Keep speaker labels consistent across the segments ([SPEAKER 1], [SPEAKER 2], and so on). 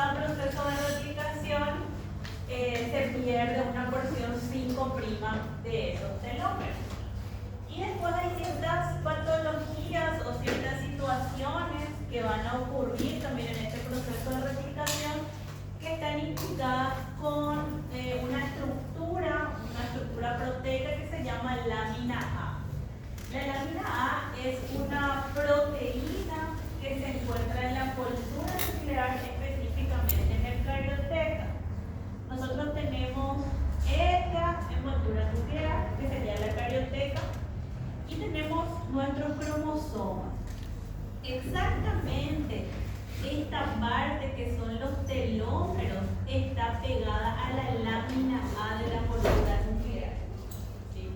[SPEAKER 1] cada proceso de replicación se pierde una porción 5' de esos telómeros. Y después hay ciertas patologías o ciertas situaciones que van a ocurrir también en este proceso de replicación que están implicadas con una estructura proteica que se llama lámina A. La lámina A es una proteína que se encuentra en la envoltura nuclear, específicamente en el carioteca. Nosotros tenemos esta envoltura nuclear, que sería la carioteca, y tenemos nuestros cromosomas. Exactamente esta parte que son los telómeros está pegada a la lámina A de la envoltura nuclear. ¿Sí?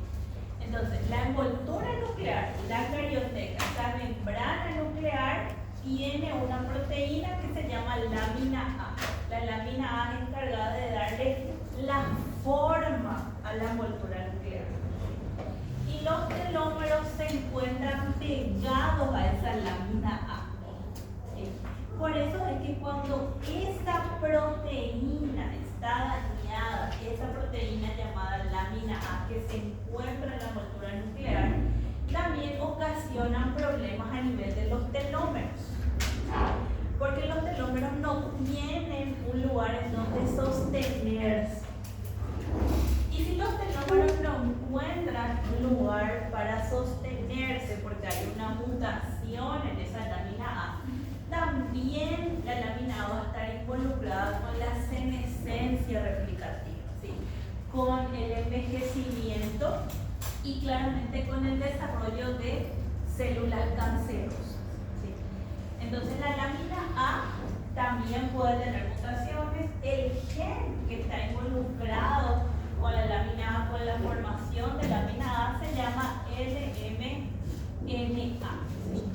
[SPEAKER 1] Entonces, la envoltura nuclear, la carioteca, esta membrana nuclear, tiene una proteína que se llama lámina A. La lámina A es encargada de darle la forma a la envoltura nuclear. Y los telómeros se encuentran pegados a esa lámina A. ¿Sí? Por eso es que cuando esa proteína está dañada, esa proteína llamada lámina A que se encuentra en la envoltura nuclear, también ocasionan problemas a nivel de los telómeros. Porque los telómeros no tienen un lugar en donde sostenerse. Y si los telómeros no encuentran un lugar para sostenerse porque hay una mutación en esa lámina A, también la lámina A va a estar involucrada con la senescencia replicativa, ¿sí? Con el envejecimiento y claramente con el desarrollo de células cancerosas, ¿sí? Entonces la lámina A también puede tener mutaciones. El gen que está involucrado con la lámina A, con la formación de lámina A, se llama LMNA.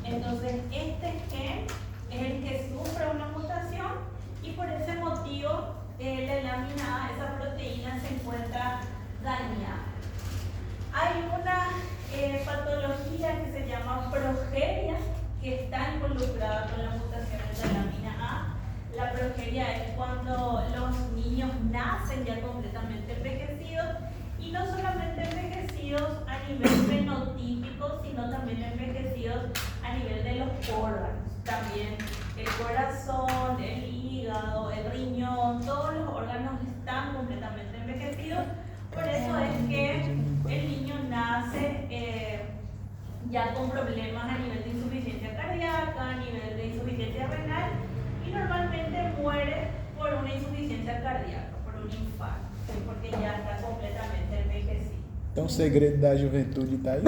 [SPEAKER 1] Entonces este gen es el que sufre una mutación y por ese motivo la lámina A, esa proteína, se encuentra dañada. Hay una patología que se llama progeria que está involucrada con la mutación de la lámina A. La progeria es cuando los niños nacen ya completamente envejecidos, y no solamente envejecidos a nivel fenotípico, sino también envejecidos a nivel de los órganos. También el corazón, el hígado, el riñón, todos los órganos están completamente envejecidos. Por eso es que el niño nace ya con problemas a nivel de insuficiencia cardíaca, a nivel de insuficiencia renal, y normalmente muere por una insuficiencia cardíaca, por un infarto, ¿sí? Porque ya está completamente envejecido.
[SPEAKER 2] Então o segredo da juventude está aí?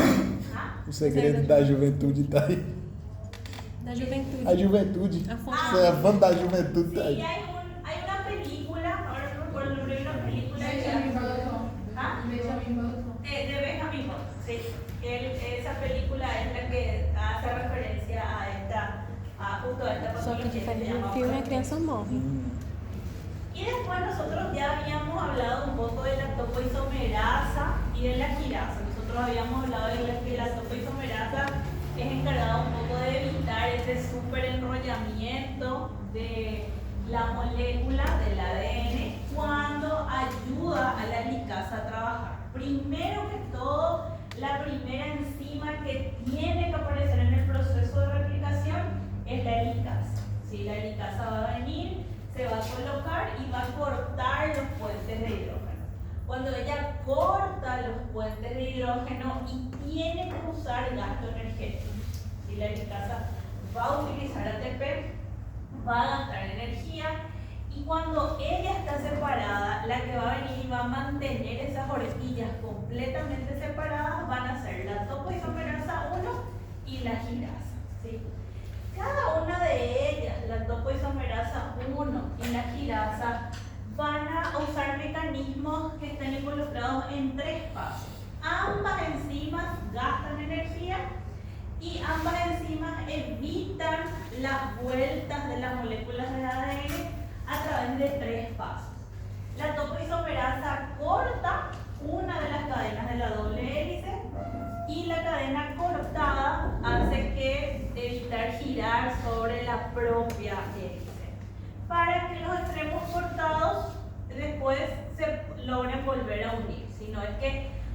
[SPEAKER 2] O segredo da juventude está aí?
[SPEAKER 3] Da juventude.
[SPEAKER 2] A juventude. Você é fã da juventude, está
[SPEAKER 1] Sí,
[SPEAKER 2] aí.
[SPEAKER 1] hay una película, ahora no recuerdo el nombre de la película.
[SPEAKER 4] Benjamin Button.
[SPEAKER 1] ¿Ah?
[SPEAKER 4] Benjamin Button.
[SPEAKER 1] De Benjamin Button, sí. Esa película es la que hace referencia justo a esta
[SPEAKER 3] Só que
[SPEAKER 1] patología que se
[SPEAKER 3] diferente
[SPEAKER 1] llama
[SPEAKER 3] do filme, a
[SPEAKER 1] progeria.
[SPEAKER 3] criança morre.
[SPEAKER 1] Y después nosotros ya habíamos hablado un poco de la topoisomerasa y de la quirasa. Nosotros habíamos hablado de que la topoisomerasa es encargada un poco de evitar ese súper enrollamiento de la molécula del ADN cuando ayuda a la licasa a trabajar. Primero que todo, la primera enzima que tiene que aparecer en el proceso de replicación es la licasa. ¿Sí? La licasa va a venir, se va a colocar y va a cortar los puentes de hidrógeno. Cuando ella corta los puentes de hidrógeno y tiene que usar gasto energético, ¿sí? La licasa va a utilizar ATP, va a gastar energía, y cuando ella está separada, la que va a venir y va a mantener esas horquillas completamente separadas van a ser la topoisomerasa 1 y la girasa, ¿sí? Cada una de ellas, la topoisomerasa 1 y la girasa, van a usar mecanismos que están involucrados en 3 pasos. Ambas enzimas gastan energía y ambas enzimas evitan las vueltas de las moléculas de ADN a través de 3 pasos. La topoisomerasa corta una de las cadenas de la doble hélice, y la cadena cortada hace que evitar girar sobre la propia hélice. Para que los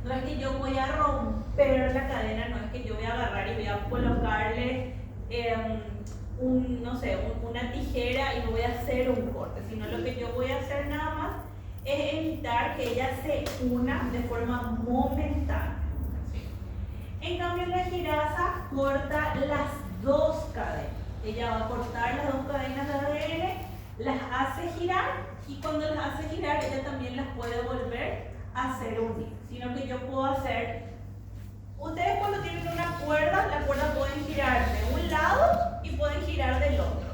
[SPEAKER 1] no es que yo voy a romper la cadena, no es que yo voy a agarrar y voy a colocarle una tijera y voy a hacer un corte, sino lo que yo voy a hacer nada más es evitar que ella se una de forma momentánea. En cambio, la jiraza corta las dos cadenas. Ella va a cortar las dos cadenas de ADN, las hace girar y cuando las hace girar, ella también las puede volver a hacer unir. Sino que yo puedo hacer, ustedes cuando tienen una cuerda, la cuerda pueden girar de un lado y pueden girar del otro.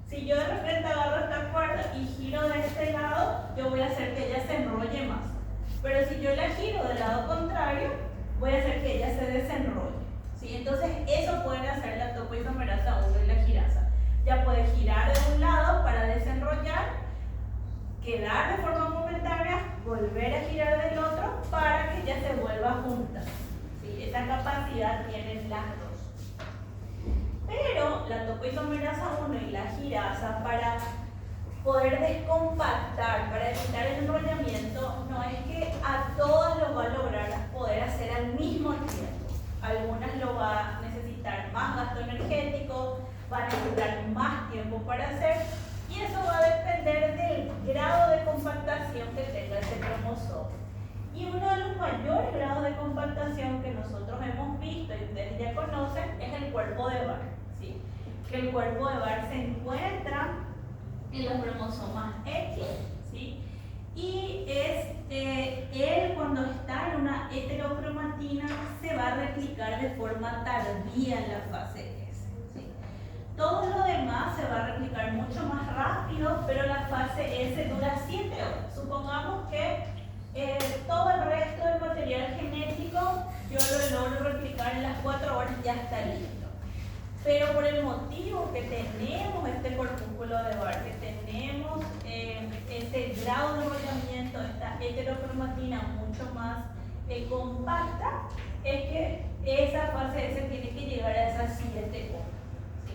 [SPEAKER 1] Si yo de repente agarro esta cuerda y giro de este lado, yo voy a hacer que ella se enrolle más. Pero si yo la giro del lado contrario, voy a hacer que ella se desenrolle. ¿Sí? Entonces eso pueden hacer la topoisomerasa 1 y la jirasa. Ya puede girar de un lado para desenrollar, quedar de forma momentánea, volver a girar del otro para que ella se vuelva a juntar. ¿Sí? Esa capacidad tienen las dos. Pero la topoisomerasa 1 y la jirasa, para poder descompactar, para evitar el enrollamiento, no es que a todas lo va a lograr poder hacer al mismo tiempo. Algunas lo va a necesitar más gasto energético, va a necesitar más tiempo para hacer, y eso va a depender del grado de compactación que tenga ese cromosoma. Y uno de los mayores grados de compactación que nosotros hemos visto y ustedes ya conocen es el cuerpo de Barr. ¿Sí? Que el cuerpo de Barr se encuentra en los cromosomas X. ¿Sí? Y él cuando está en una heterocromatina se va a replicar de forma tardía en la fase S. ¿Sí? Todo lo demás se va a replicar mucho más rápido, pero la fase S dura 7 horas. Supongamos que todo el resto del material genético yo lo logro replicar en las 4 horas, ya está listo. Pero por el motivo que tenemos este corpúsculo de Barr, que tenemos este grado de enrollamiento, esta heterocromatina mucho más compacta, es que esa fase S tiene que llegar a esas 7 horas. ¿Sí?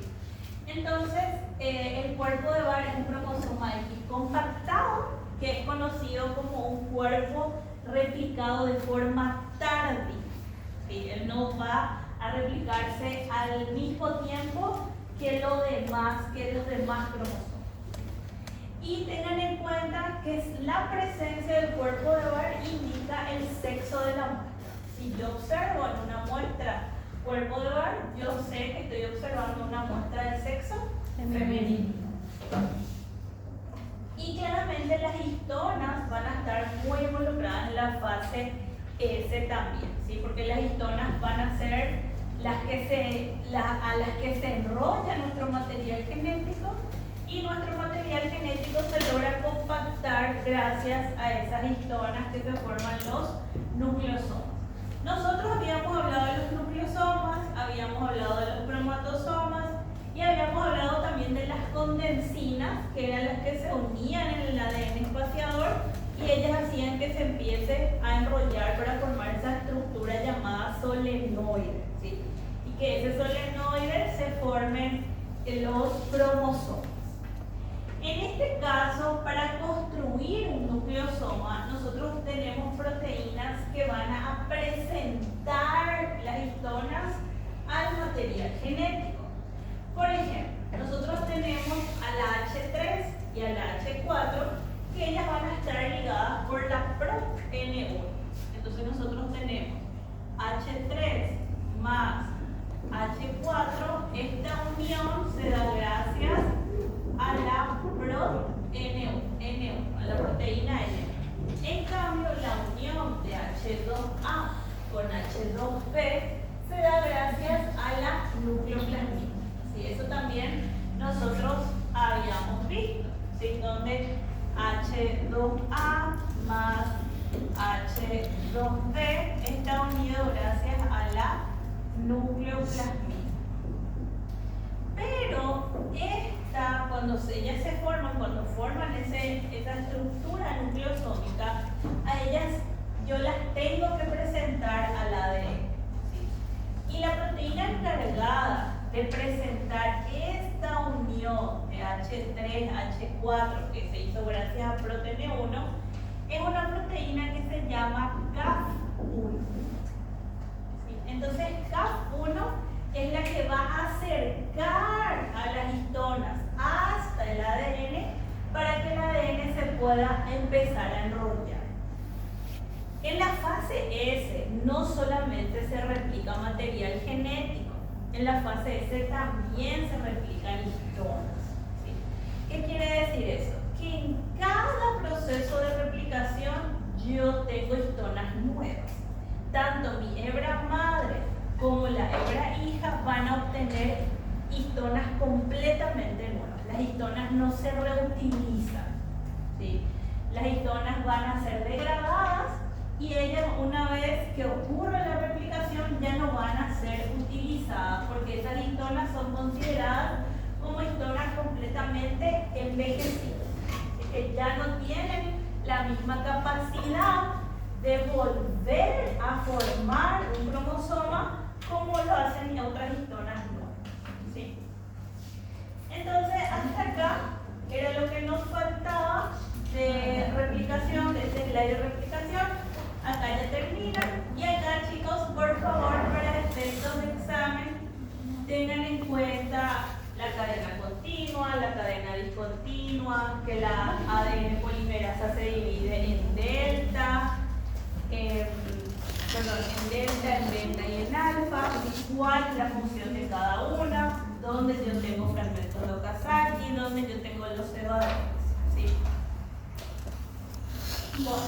[SPEAKER 1] Entonces, el cuerpo de Barr es un cromosoma X compactado, que es conocido como un cuerpo replicado de forma tardía. ¿Sí? Él no va a replicarse al mismo tiempo que los demás cromosomas. Y tengan en cuenta que la presencia del cuerpo de Barr indica el sexo de la muestra. Si yo observo en una muestra cuerpo de Barr, yo sé que estoy observando una muestra de sexo femenino. Y claramente las histonas van a estar muy involucradas en la fase S también, ¿sí? Porque las histonas van a ser a las que se enrolla nuestro material genético, y nuestro material genético se logra compactar gracias a esas histonas que se forman los nucleosomas. Nosotros habíamos hablado de los nucleosomas, habíamos hablado de los cromatosomas y habíamos hablado también de las condensinas, que eran las que se unían en el ADN espaciador y ellas hacían que se empiece a enrollar para formar esa estructura llamada solenoide, ¿sí? Y que ese solenoide se formen los cromosomas. En este caso, para construir un nucleosoma, nosotros tenemos proteínas que van a presentar las histonas al material genético. Por ejemplo, nosotros tenemos a la H3 y a la H4, que ellas van a estar ligadas por la PRON1. Entonces nosotros tenemos H3 más H4, esta unión se da gracias a la PRON1, a la proteína N. En cambio, la unión de H2A con H2B se da gracias a la nucleoplasmina. ¿Sí? Eso también nosotros habíamos visto, ¿sí? Donde H2A más H2B está unido gracias a la nucleoplasmina. Pero cuando ellas se forman, cuando forman esa estructura nucleosómica, a ellas yo las tengo que presentar al ADN. ¿Sí? Y la proteína encargada de presentar esta unión de H3, H4, que se hizo gracias a PROTEN1, es una proteína que se llama CAF1. empezar a enrollar. En la fase S no solamente se replica material genético, en la fase S también se replican histonas. ¿Sí? ¿Qué quiere decir eso? Que en cada proceso de replicación yo tengo histonas nuevas. Tanto mi hebra madre como la hebra hija van a obtener histonas completamente nuevas. Las histonas no se reutilizan, ¿sí? Las histonas van a ser degradadas y ellas, una vez que ocurre la replicación, ya no van a ser utilizadas porque esas histonas son consideradas como histonas completamente envejecidas, que ya no tienen la misma capacidad de volver a formar un cromosoma como lo hacen otras histonas nuevas. ¿Sí? Entonces, hasta acá era lo que nos faltaba de replicación, de este slide de replicación. Acá ya termina. Y acá, chicos, por favor, para efectos de examen, tengan en cuenta la cadena continua, la cadena discontinua, que la ADN polimerasa se divide en delta, en delta, en beta y en alfa, cuál es la función de cada una, dónde yo tengo fragmentos de Okazaki, dónde yo tengo los cebadores, ¿sí? Bueno,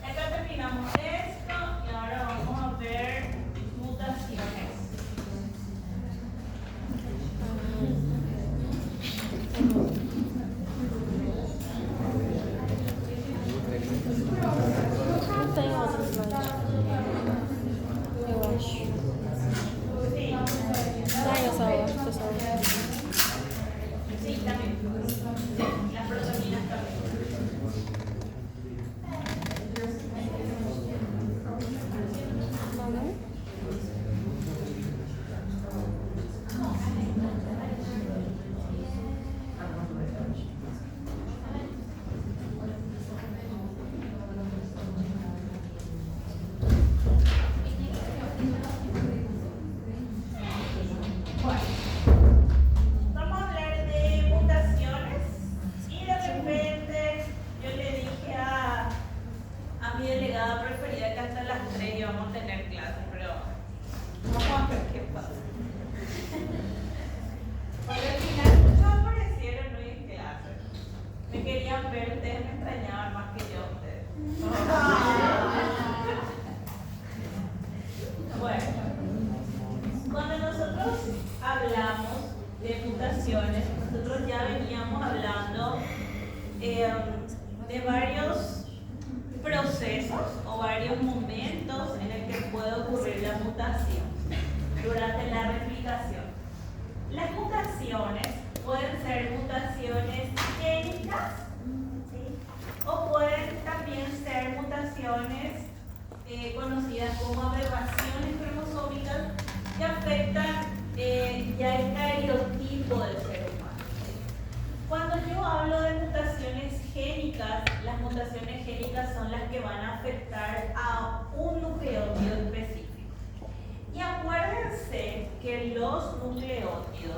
[SPEAKER 1] acá terminamos esto y ahora vamos a ver mutaciones.
[SPEAKER 3] Não tem outro slide. Eu acho.
[SPEAKER 1] Sí,
[SPEAKER 3] Tem essa outra, pessoal.
[SPEAKER 1] sí, también. Sí, las proteinas también.
[SPEAKER 3] Não, não?
[SPEAKER 1] Vamos a hablar de mutaciones y de repente yo le dije a mi delegada preferida que hasta las 3 íbamos a tener clases, pero vamos a ver qué pasa. Porque al final muchos aparecieron hoy en clase. Me querían ver, ustedes me extrañaban más que yo a ustedes. Bueno, cuando nosotros hablamos de mutaciones, nosotros ya veníamos hablando de varios procesos o varios momentos en el que puede ocurrir la mutación durante la replicación. Las mutaciones pueden ser mutaciones génicas, ¿sí? O pueden también ser mutaciones conocidas como aberraciones cromosómicas que afectan ya el cariotipo del ser humano. Cuando yo hablo de mutaciones génicas, las mutaciones génicas son las que van a afectar a un nucleótido específico. Y acuérdense que los nucleótidos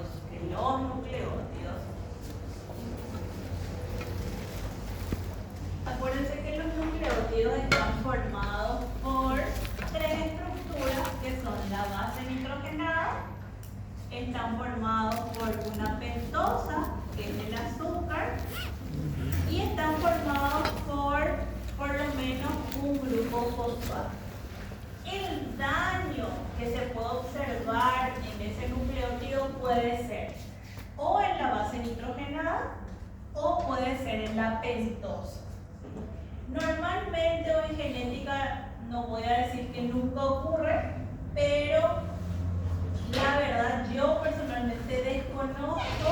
[SPEAKER 1] están formados por 3 estructuras que son la base nitrogenada, están formados por una pentosa, que es el azúcar, y están formados por lo menos un grupo fosfato. El daño que se puede observar en ese nucleótido puede ser o en la base nitrogenada o puede ser en la pentosa. Normalmente o en genética no voy a decir que nunca ocurre, pero la verdad yo personalmente desconozco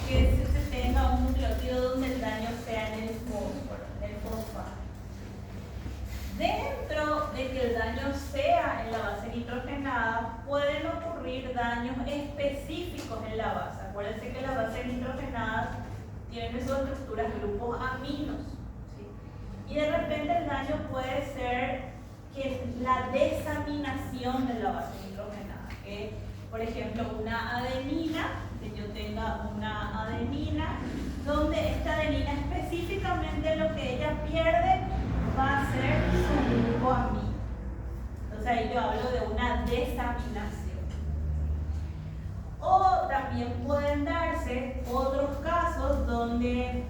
[SPEAKER 1] que se tenga un nucleótido donde el daño sea en el fósforo, en el fosfato. Dentro de que el daño sea en la base nitrogenada, pueden ocurrir daños específicos en la base. Acuérdense que la base nitrogenada tiene sus estructuras grupos aminos, ¿sí? Y de repente el daño puede ser que la desaminación de la base nitrogenada, que por ejemplo una adenina, que yo tenga una adenina donde esta adenina específica específicamente lo que ella pierde va a ser su grupo amigo. Entonces ahí yo hablo de una desaminación. O también pueden darse otros casos donde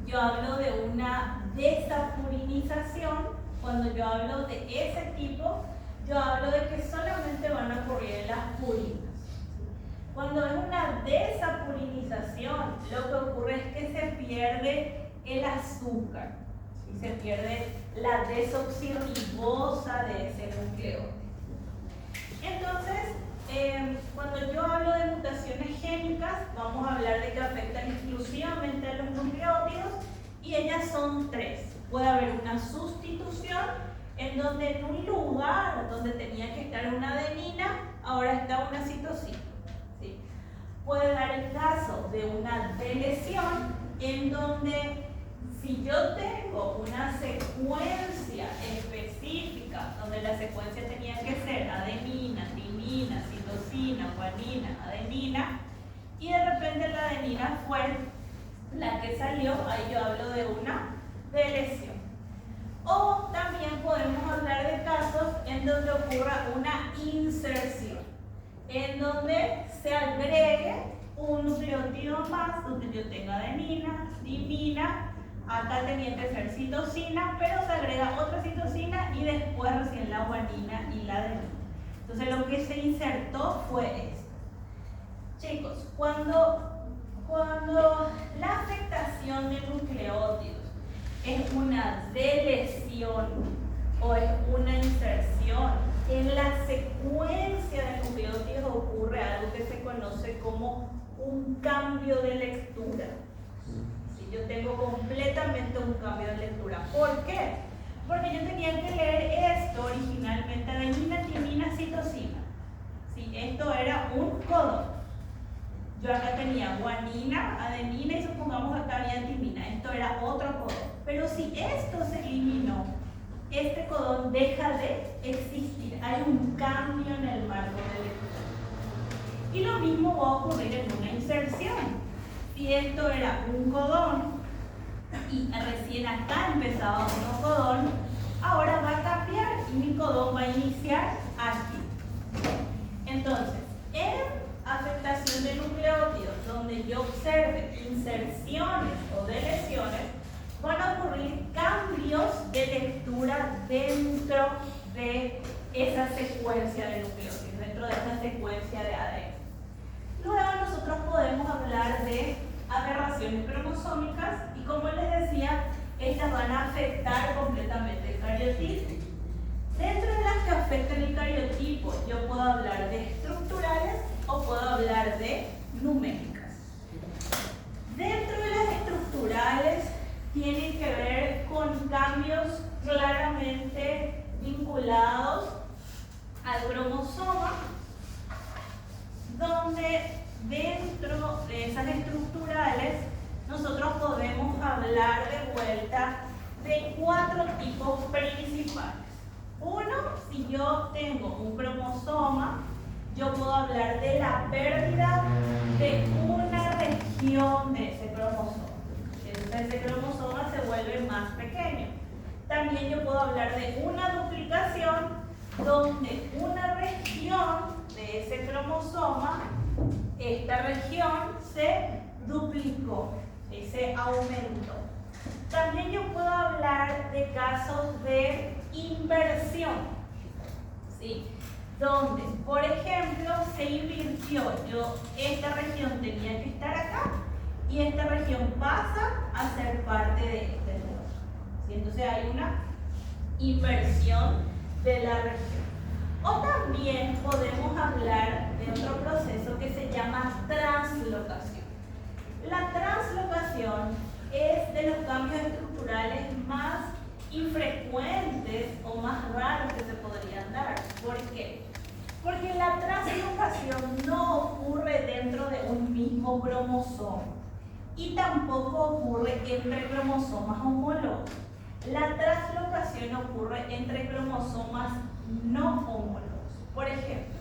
[SPEAKER 1] yo hablo de una desapurinización. Cuando yo hablo de ese tipo, yo hablo de que solamente van a ocurrir las purinas. Cuando es una desapurinización, lo que ocurre es que se pierde el azúcar, ¿sí? Se pierde la desoxirribosa de ese nucleótido. Entonces, cuando yo hablo de mutaciones génicas, vamos a hablar de que afectan exclusivamente a los nucleótidos y ellas son tres. Puede haber una sustitución en donde en un lugar donde tenía que estar una adenina, ahora está una citosina. ¿Sí? Puede dar el caso de una delesión en donde si yo tengo una secuencia específica, donde la secuencia tenía que ser adenina, timina, citosina, guanina, adenina, y de repente la adenina fue la que salió, ahí yo hablo de una delesión. O también podemos hablar de casos en donde ocurra una inserción, en donde se agregue un nucleótido más, donde yo tenga adenina, timina, acá tenía que ser citosina, pero se agrega otra citosina y después recién la guanina y la adenina. Entonces lo que se insertó fue esto. Chicos, cuando la afectación de nucleótidos es una delesión o es una inserción, en la secuencia de nucleótidos ocurre algo que se conoce como un cambio de lectura. ¿Sí? Yo tengo completamente un cambio de lectura. ¿Por qué? Porque yo tenía que leer esto originalmente, adenina, timina, citosina. ¿Sí? Esto era un codón. Yo acá tenía guanina, adenina y supongamos acá había timina. Esto era otro codón. Pero si esto se eliminó, este codón deja de existir. Hay un cambio en el marco de lectura. Y lo mismo va a ocurrir en una inserción. Si esto era un codón y recién acá empezaba otro codón, ahora va a cambiar y mi codón va a iniciar aquí. Entonces, en afectación de nucleótidos, donde yo observe inserciones o deleciones, van a ocurrir cambios de lectura dentro de esa secuencia de nucleótidos, dentro de esa secuencia de ADN. Luego nosotros podemos hablar de aberraciones cromosómicas y, como les decía, estas van a afectar completamente el cariotipo. Dentro de las que afectan el cariotipo, yo puedo hablar de estructurales o puedo hablar de numéricas. Dentro de las estructurales tienen que ver con cambios claramente vinculados al cromosoma, donde dentro de esas estructurales nosotros podemos hablar de vuelta de 4 tipos principales. Uno, si yo tengo un cromosoma, yo puedo hablar de la pérdida de una región de ese cromosoma. Entonces ese cromosoma se vuelve más pequeño. También yo puedo hablar de una duplicación, donde una región de ese cromosoma, esta región se duplicó, se aumentó. También yo puedo hablar de casos de inversión, ¿sí? Donde, por ejemplo, se invirtió. Esta región tenía que estar acá y esta región pasa a ser parte de este lugar. ¿Sí? Entonces hay una inversión de la región. O también podemos hablar de otro proceso que se llama translocación. La translocación es de los cambios estructurales más infrecuentes o más raros que se podrían dar. ¿Por qué? Porque la translocación no ocurre dentro de un mismo cromosoma y tampoco ocurre entre cromosomas homólogos. La translocación ocurre entre cromosomas no homólogos. Por ejemplo,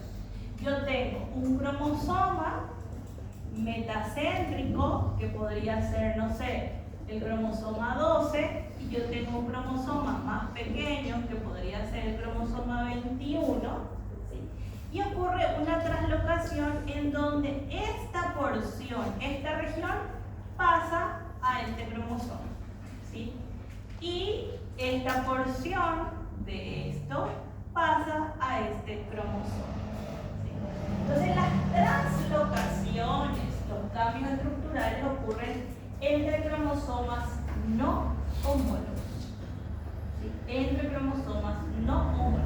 [SPEAKER 1] yo tengo un cromosoma metacéntrico que podría ser, no sé, el cromosoma 12 y yo tengo un cromosoma más pequeño que podría ser el cromosoma 21, ¿sí? Y ocurre una translocación en donde esta porción, esta región, pasa a este cromosoma, ¿sí? Y esta porción de esto pasa a este cromosoma, ¿sí? Entonces las translocaciones, los cambios estructurales ocurren entre cromosomas no homólogos, ¿sí? Entre cromosomas no homólogos.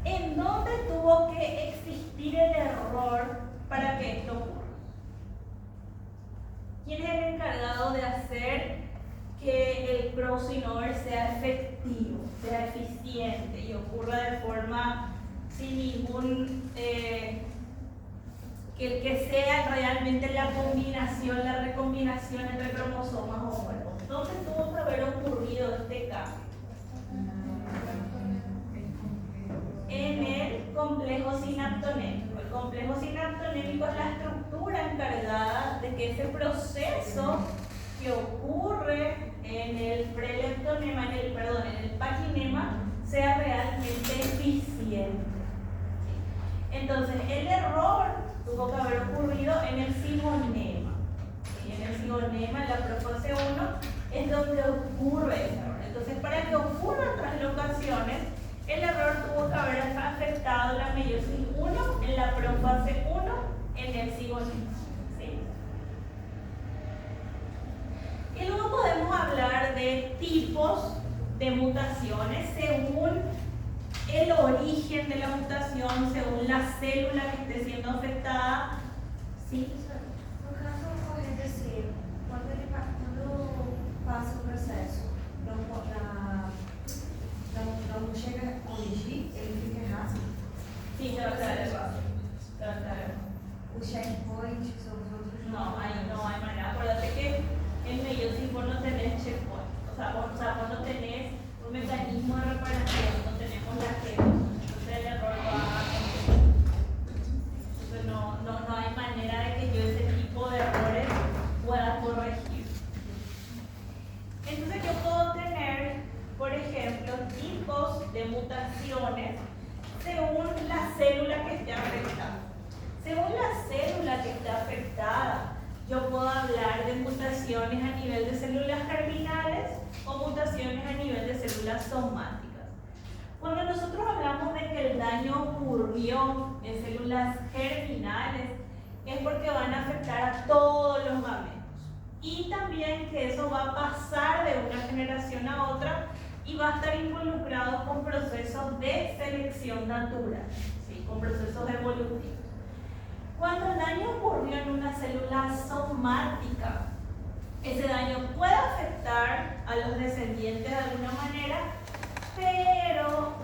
[SPEAKER 1] ¿En dónde tuvo que existir el error para que esto ocurra? ¿Quién es el encargado de hacer que el crossing over sea efectivo, sea eficiente y ocurra de forma sin ningún que sea realmente la combinación, la recombinación entre cromosomas homólogos? ¿Dónde tuvo que haber ocurrido este cambio? En el complejo sinaptonémico. El complejo sinaptonémico es la estructura encargada de que ese proceso que ocurre en el preleptonema, en el paquinema, sea realmente eficiente. Entonces, el error tuvo que haber ocurrido en el cigonema. Y en el cigonema, en la profase 1, es donde ocurre el error. Entonces, para que ocurran translocaciones, el error tuvo que haber afectado la meiosis 1 en la profase 1 en el cigonema, ¿sí? Y luego podemos hablar de tipos de mutaciones según el origen de la mutación, según la célula que esté siendo afectada, ¿sí?
[SPEAKER 4] No caso, é decir, quando passa o processo, não chega a corrigir, ele fica errado.
[SPEAKER 1] Sí, se va a quedar errado. Se va a quedar errado.
[SPEAKER 4] O checkpoint, que são os outros.
[SPEAKER 1] No, ahí no hay manera. Acuérdate que en meiosis vos no tenés checkpoint. O sea, vos no tenés un mecanismo de reparación, no tenemos la que. Entonces el error va a. Entonces no hay manera de que yo ese tipo de errores pueda corregir. Entonces yo puedo tener, por ejemplo, tipos de mutaciones según la célula que esté afectada. Según la célula que está afectada, yo puedo hablar de mutaciones a nivel de células germinales o mutaciones a nivel de células somáticas. Cuando nosotros hablamos de que el daño ocurrió en células germinales, es porque van a afectar a todos los gametos. Y también que eso va a pasar de una generación a otra y va a estar involucrado con procesos de selección natural, ¿sí? Con procesos evolutivos. Cuando el daño ocurrió en una célula somática, ese daño puede afectar a los descendientes de alguna manera, pero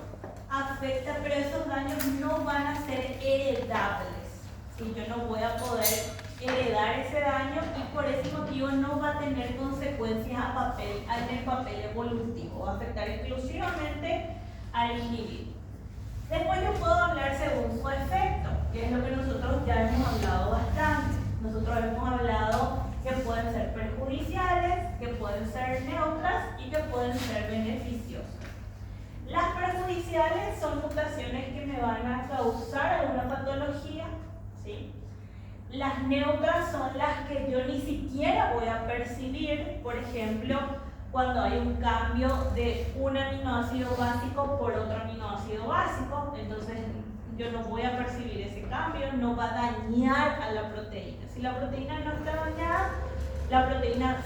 [SPEAKER 1] esos daños no van a ser heredables, ¿sí? Yo no voy a poder heredar ese daño y por ese motivo no va a tener consecuencias en el papel evolutivo, va a afectar exclusivamente al individuo. Después yo puedo hablar según su efecto, que es lo que nosotros ya hemos hablado bastante. Nosotros hemos hablado que pueden ser perjudiciales, que pueden ser neutras y que pueden ser beneficiosas. Las perjudiciales son mutaciones que me van a causar alguna patología, ¿sí? Las neutras son las que yo ni siquiera voy a percibir, por ejemplo, cuando hay un cambio de un aminoácido básico por otro aminoácido básico, entonces yo no voy a percibir ese cambio, no va a dañar a la proteína. Si la proteína no está dañada,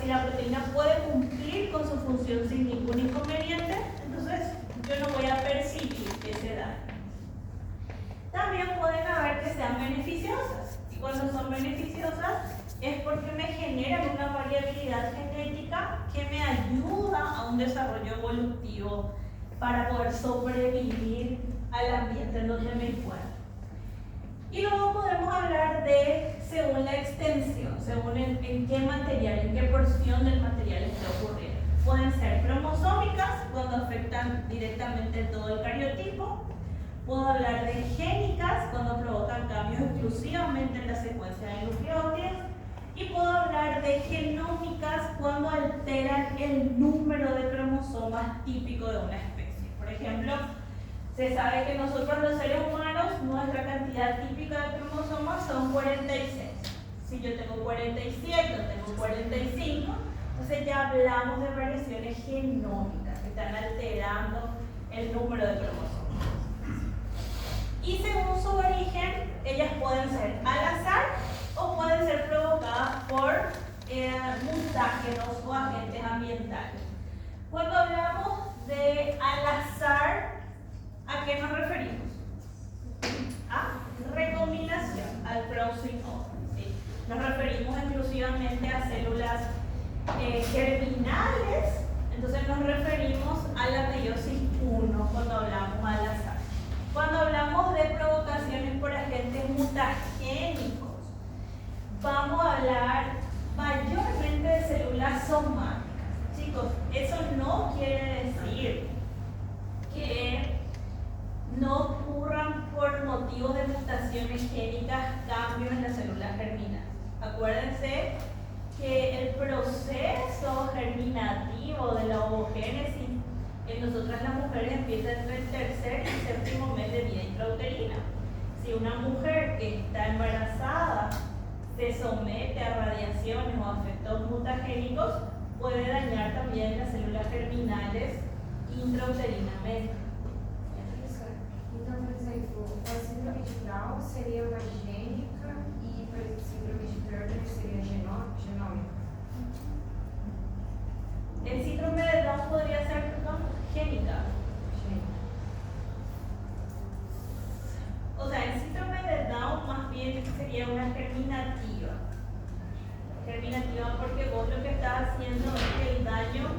[SPEAKER 1] si la proteína puede cumplir con su función sin ningún inconveniente, entonces yo no voy a percibir ese daño. También pueden haber que sean beneficiosas. Y cuando son beneficiosas es porque me generan una variabilidad genética que me ayuda a un desarrollo evolutivo para poder sobrevivir al ambiente en donde me encuentro. Y luego podemos hablar de según la extensión, según en qué material, en qué porción del material está ocurriendo. Pueden ser cromosómicas, cuando afectan directamente todo el cariotipo. Puedo hablar de génicas, cuando provocan cambios exclusivamente en la secuencia de nucleótidos. Y Y puedo hablar de genómicas cuando alteran el número de cromosomas típico de una especie. Por ejemplo, se sabe que nosotros los seres humanos, nuestra cantidad típica de cromosomas son 46. Si yo tengo 47 o tengo 45, entonces ya hablamos de variaciones genómicas que están alterando el número de cromosomas. Y según su origen, ellas pueden ser al azar o pueden ser provocadas por mutágenos o agentes ambientales. Cuando hablamos de al azar, ¿a qué nos referimos? A recombinación, al crossing over. ¿Sí? Nos referimos exclusivamente a células germinales, entonces nos referimos a la meiosis 1 cuando hablamos al azar. Cuando hablamos de provocaciones por agentes mutagénicos, vamos a hablar mayormente de células somáticas. Chicos, eso no quiere decir que no ocurran por motivos de mutaciones génicas cambios en las células germinales. Acuérdense que el proceso germinativo de la ovogénesis en nosotras las mujeres empieza entre el tercer y séptimo mes de vida intrauterina. Si una mujer que está embarazada se somete a radiaciones o a efectos mutagénicos, puede dañar también las células germinales intrauterinamente.
[SPEAKER 4] Então, por exemplo, a síndrome de Down seria uma gênica e, por exemplo, síndrome de Turner seria genômica.
[SPEAKER 1] El síndrome de Down podría ser génica. O sea, el síndrome de Down más bien sería una germinativa. Germinativa porque vos lo que estás haciendo es que el daño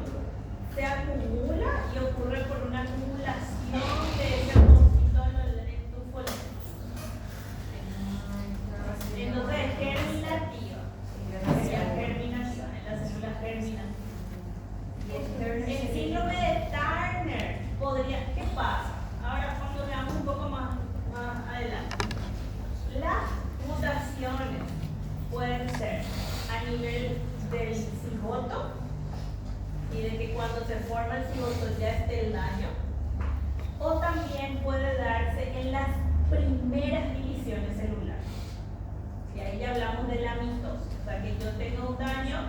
[SPEAKER 1] se acumula y ocurre por una acumulación de ese composito en tu folículo. Entonces es germinativa. Sería germinativa, en las células germinativas. El síndrome de Turner podría, ¿qué pasa? Ahora cuando veamos un poco más adelante, las mutaciones pueden ser a nivel del cigoto y de que cuando se forma el cigoto ya esté el daño, o también puede darse en las primeras divisiones celulares. Y ahí ya hablamos de la mitosis, o sea que yo tengo un daño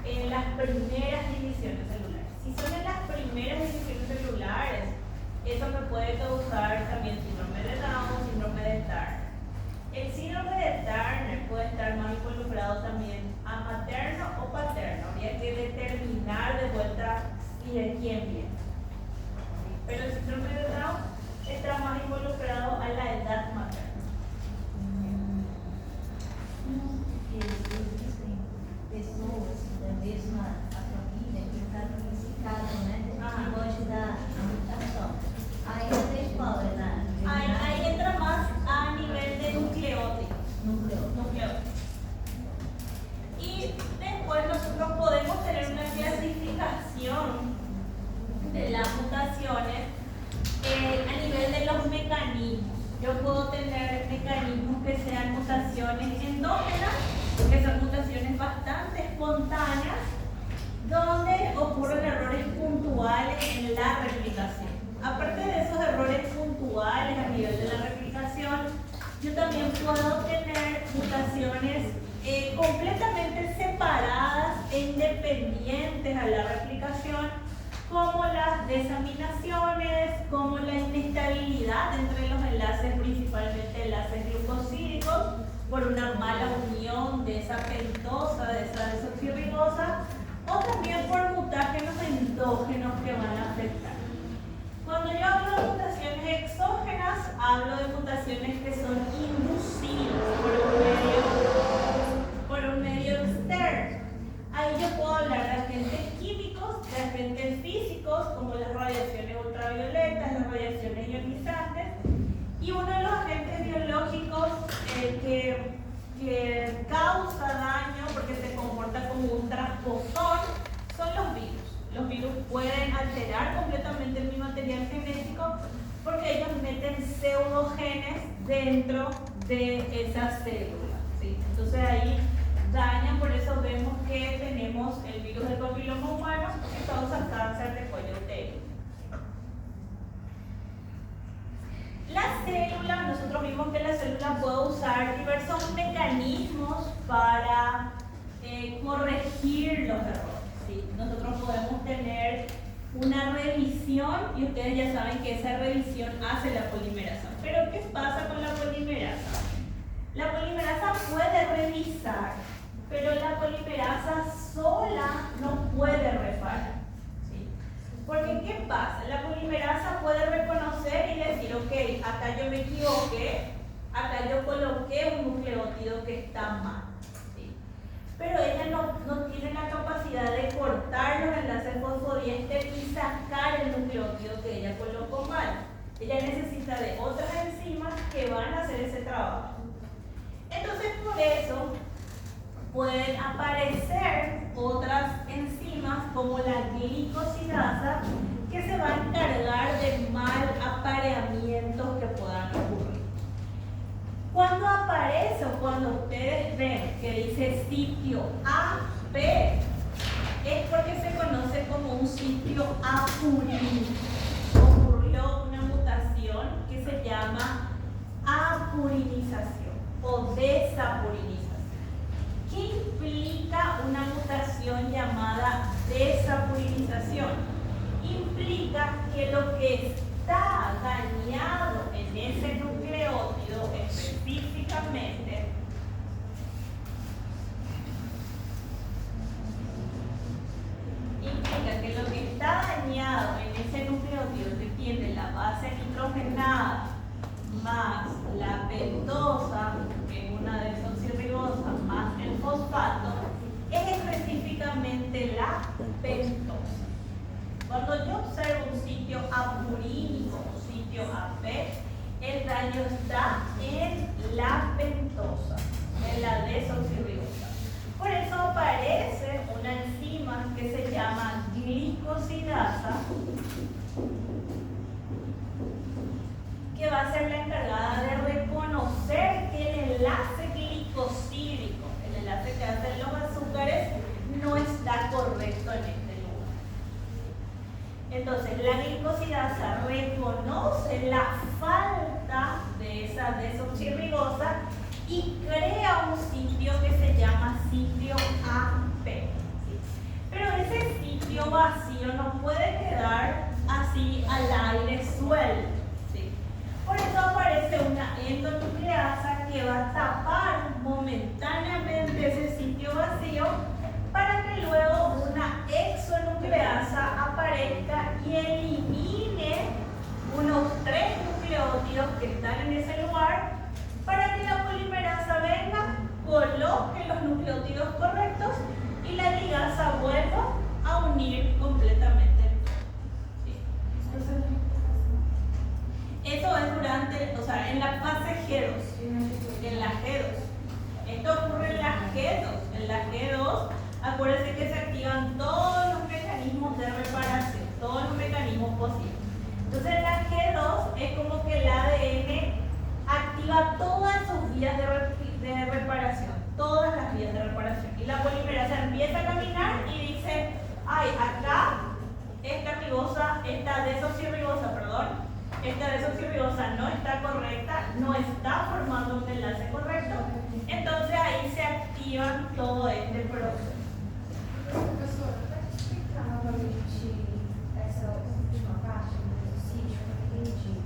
[SPEAKER 1] en las primeras divisiones celulares. Si son en las primeras divisiones celulares, eso me puede causar también síndrome de Down o síndrome de Turner. El síndrome de Turner puede estar más involucrado también a materno o paterno. Habría que determinar de vuelta si de quién viene. Pero el síndrome de Down está más involucrado a la edad materna.
[SPEAKER 5] Existem pessoas da mesma família que se casam, né? Que gostam da mutação. Aí entra em qual?
[SPEAKER 1] Ahí entra más a nivel de nucleótido. Y después nosotros podemos tener una clasificación de las mutaciones a nivel de los mecanismos. Yo puedo tener mecanismos que sean mutaciones endógenas, que son mutaciones bastante espontáneas, donde ocurren errores puntuales en la replicación. Aparte de esos errores puntuales a nivel de la replicación, yo también puedo tener mutaciones completamente separadas e independientes a la replicación, como las desaminaciones, como la inestabilidad entre los enlaces, principalmente enlaces glucosídicos, por una mala unión de esa pentosa, de esa desoxirribosa, o también por mutágenos endógenos que van a afectar. Cuando yo hablo de mutaciones exógenas, hablo de mutaciones que son inducidas por un medio externo. Ahí yo puedo hablar de agentes químicos, de agentes físicos, como las radiaciones ultravioletas, las radiaciones ionizantes, y uno de los agentes biológicos que causa daño porque se comporta como un transposón son los virus. Los virus pueden alterar completamente mi material genético porque ellos meten pseudogenes dentro de esas células, ¿sí? Entonces ahí dañan, por eso vemos que tenemos el virus del papiloma humano que causa cáncer de cuello uterino. La célula, nosotros vimos que la célula puede usar diversos mecanismos para corregir los errores, ¿sí? Nosotros podemos tener una revisión y ustedes ya saben que esa revisión hace la polimerasa. Pero ¿qué pasa con la polimerasa? La polimerasa puede revisar, pero la polimerasa sola no puede reparar, ¿sí? Porque ¿qué pasa? La polimerasa puede reconocer y decir, ok, acá yo me equivoqué, acá yo coloqué un nucleótido que está mal, ¿sí? Pero ella no tiene la capacidad de cortar los enlaces fosfodiéster y sacar el nucleótido que ella colocó mal. Ella necesita de otras enzimas que van a hacer ese trabajo. Entonces, por eso pueden aparecer otras enzimas como la glicosidasa que se va a encargar de mal apareamientos que puedan ocurrir. Cuando aparece o cuando ustedes ven que dice sitio AP, es porque se conoce como un sitio apurínico. Ocurrió una mutación que se llama apurinización o desapurinización. ¿Qué implica una mutación llamada desapurinización? Implica que lo que está dañado en ese nucleótido específicamente implica que lo que está dañado en ese nucleótido que tiene la base nitrogenada más la pentosa, que es una desoxirribosa, más el fosfato, es específicamente la pentosa. Cuando yo observo un sitio apurínico, un sitio AP, el daño está en la pentosa, en la desoxirribosa. Por eso aparece una enzima que se llama glicosidasa, que va a ser la encargada de reconocer que el enlace glicosídico, el enlace que hacen los azúcares, no está correcto en este lugar. Entonces, la glicosidasa reconoce la falta de esa desoxirribosa y crea un sitio que se llama sitio AP. ¿Sí? Pero ese sitio vacío no puede quedar así al aire suelto. ¿Sí? Por eso aparece una endonucleasa que va a tapar momentáneamente ese sitio vacío para que luego una exonucleasa aparezca y elimine unos 3 nucleótidos que están en ese lugar para que la polimerasa venga, coloque los nucleótidos correctos y la ligasa vuelva a unir completamente el todo. ¿Sí? Eso es durante, o sea, en la fase G2, en la G2. Esto ocurre en la G2. En la G2, acuérdense que se activan todos los mecanismos de reparación, todos los mecanismos posibles. Entonces, en la G2 es como que el ADN activa todas sus vías de reparación, todas las vías de reparación. Y la polimerasa empieza a caminar y dice, ay, acá esta desoxirribosa no está correcta, no está formando un enlace correcto. Entonces ahí se activan todo este proceso.
[SPEAKER 4] Professora, pode explicar novamente essa última parte do sítio, que eu não entendi.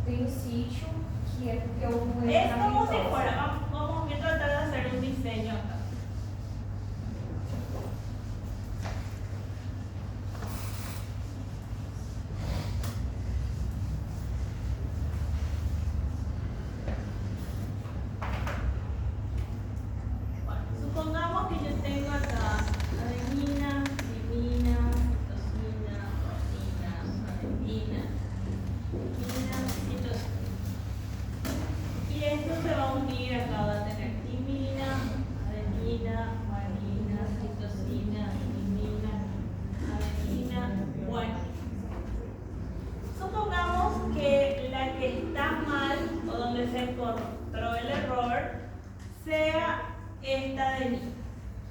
[SPEAKER 4] Tem um sítio que é porque eu
[SPEAKER 1] Es como si fuera, vamos a tratar de hacer un diseño acá. Bueno, supongamos que yo tengo acá adenina, timina, citosina, guanina, adenina, timina, citosina. Y esto se va a unir acá, va a tener timina, adenina, guanina, citosina, timina, adenina, guanina. Supongamos que la que está mal o donde se encontró el error sea esta adenina.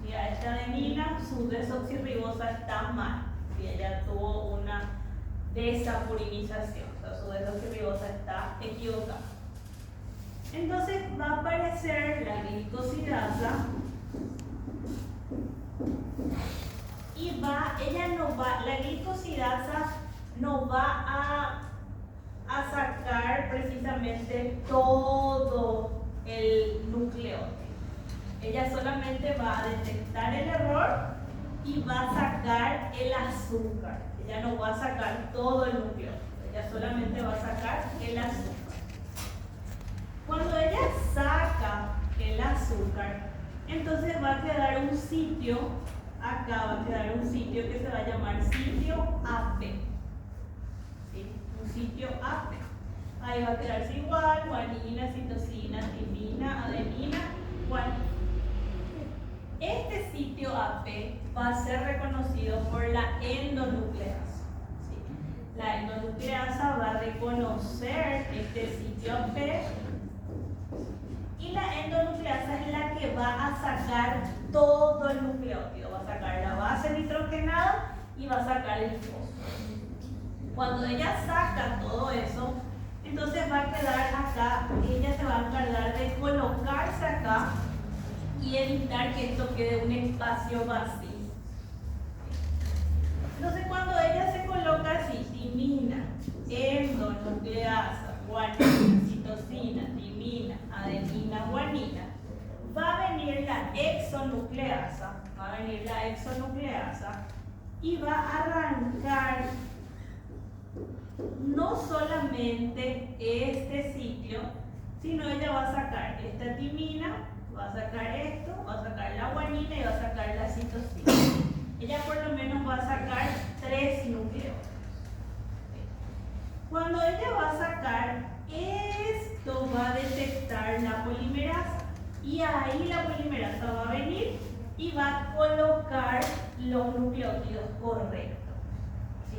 [SPEAKER 1] Y a esta adenina su desoxirribosa está mal. Y ella tuvo una desapurinización, o sea, su desoxirribosa está equivocada. Entonces va a aparecer la glicosidasa y la glicosidasa no va a sacar precisamente todo el nucleótido. Ella solamente va a detectar el error y va a sacar el azúcar. Ella no va a sacar todo el nucleótido, ella solamente va a sacar el azúcar. Cuando ella saca el azúcar, entonces va a quedar un sitio, acá va a quedar un sitio que se va a llamar sitio AP. ¿Sí? Un sitio AP. Ahí va a quedarse igual, guanina, citosina, timina, adenina, guanina. Este sitio AP va a ser reconocido por la endonucleasa. ¿Sí? La endonucleasa va a reconocer este sitio AP y la endonucleasa es la que va a sacar todo el nucleótido. Va a sacar la base nitrogenada y va a sacar el fósforo. Cuando ella saca todo eso, entonces va a quedar acá, ella se va a encargar de colocarse acá y evitar que esto quede un espacio vacío. Entonces cuando ella se coloca así, timina, endonucleasa, guanina, citosina, timina, adenina, guanina, va a venir la exonucleasa, y va a arrancar no solamente este sitio, sino ella va a sacar esta timina, va a sacar esto, va a sacar la guanina y va a sacar la citosina. Ella por lo menos va a sacar 3 nucleótidos. Cuando ella va a sacar esto, va a detectar la polimerasa y ahí la polimerasa va a venir y va a colocar los nucleótidos correctos. ¿Sí?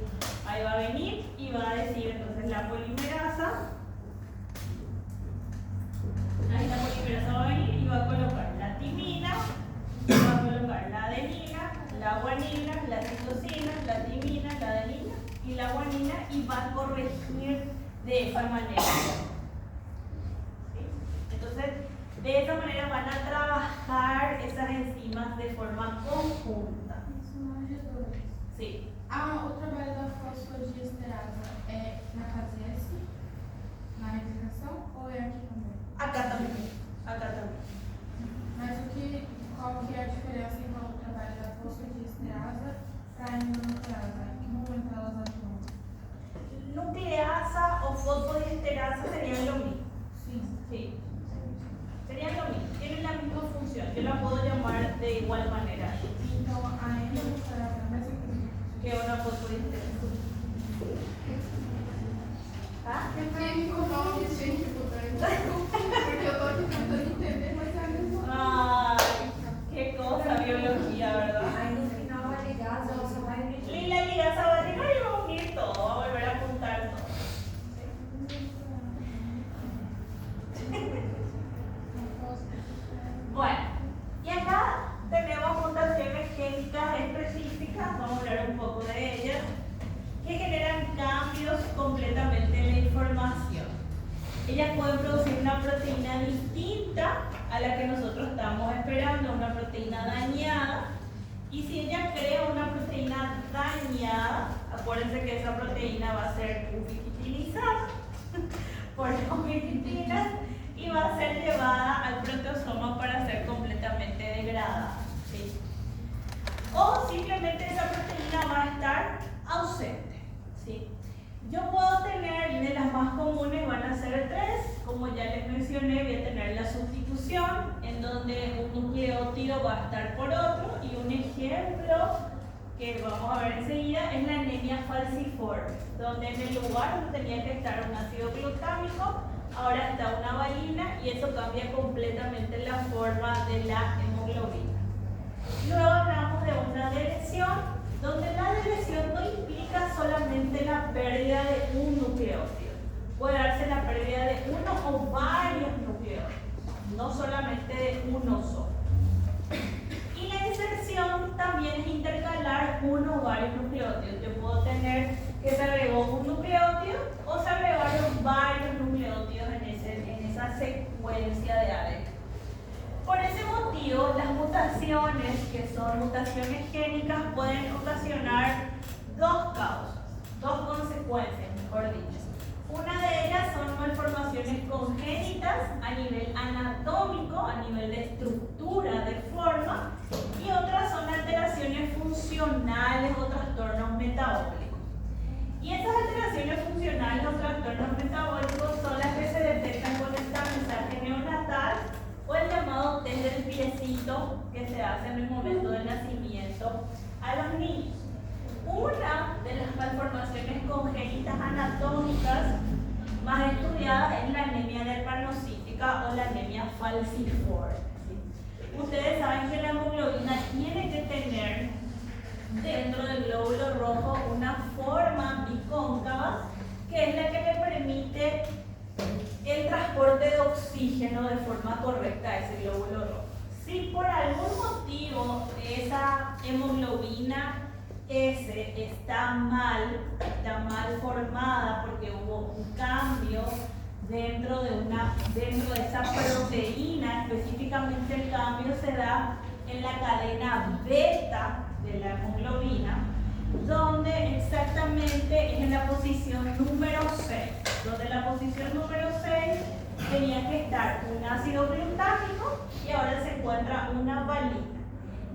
[SPEAKER 1] Ahí va a venir y va a decir entonces la polimerasa. Ahí la polimerasa va a venir y va a colocar la timina, va a colocar la adenina, la guanina, la citosina, la timina, la adenina y la guanina y va a corregir de esa manera. ¿Sí? Entonces, de esa manera van a trabajar esas enzimas de forma conjunta. Sí.
[SPEAKER 6] O trabalho da fosfodiesterasa é na fase S, na replicação, ou é aqui também?
[SPEAKER 1] Acá também.
[SPEAKER 6] Mas qual que é a diferença então do trabalho da fosfodiesterasa para a endonucleasa? Em que momento elas atuam?
[SPEAKER 1] Nucleasa o fosfodiesterasa serían lo mismo.
[SPEAKER 6] Sim.
[SPEAKER 1] Serían lo mismo. Tienen la misma función. Yo la puedo llamar de igual manera.
[SPEAKER 6] Então a endonucleasa é a mesma coisa.
[SPEAKER 1] Que una fosfodiesterasa. Tá?
[SPEAKER 6] Eu tenho que nome, gente, porque eu tô aqui tentando entender, mas é a mesma coisa.
[SPEAKER 1] Ay, qué cosa, biología, ¿verdad?
[SPEAKER 4] Aí no final a ligasa ela só vai unir.
[SPEAKER 1] Y la ligasa va a decir, ay, va a unir todo, va a volver a juntar todo. Bueno, y acá tenemos mutaciones génicas específicas, vamos a hablar un poco de ellas, que generan cambios completamente en la información. Ellas pueden producir una proteína distinta a la que nosotros estamos esperando, una proteína dañada. Y si ella crea una proteína dañada, acuérdense que esa proteína va a ser ubiquitinizada por las ubiquitinas y va a ser llevada al proteosoma para ser completamente degradada. ¿Sí? O simplemente esa proteína va a estar ausente. ¿Sí? Yo puedo tener, de las más comunes van a ser 3, como ya les mencioné, voy a tener la sustitución, en donde un nucleótido va a estar por otro, y un ejemplo que vamos a ver enseguida es la anemia falciforme, donde en el lugar donde tenía que estar un ácido glutámico, ahora está una valina, y eso cambia completamente la forma de la hemoglobina. Luego hablamos de una deleción, donde la deleción no implica solamente la pérdida de un nucleótido. Puede darse la pérdida de uno o varios nucleótidos, no solamente de uno solo. frecuencia de ADN. Por ese motivo, las mutaciones, que son mutaciones génicas, pueden ocasionar dos causas, dos consecuencias, mejor dicho. Una de ellas son malformaciones congénitas a nivel anatómico, a nivel de estructura, de forma, y otras son alteraciones funcionales o trastornos metabólicos. Y estas alteraciones funcionales o trastornos metabólicos son las que se detectan con el tamizaje neonatal o el llamado test del piecito que se hace en el momento del nacimiento a los niños. Una de las malformaciones congénitas anatómicas más estudiada es la anemia derpanocítica o la anemia falciforme. ¿Sí? Ustedes saben que la hemoglobina tiene que tener dentro del glóbulo rojo una forma bicóncava que es la que le permite el transporte de oxígeno de forma correcta a ese glóbulo rojo. Si por algún motivo esa hemoglobina S está mal formada porque hubo un cambio dentro de esa proteína, específicamente el cambio se da en la cadena beta de la hemoglobina, donde exactamente es en la posición número 6, donde en la posición número 6 tenía que estar un ácido glutámico y ahora se encuentra una valina.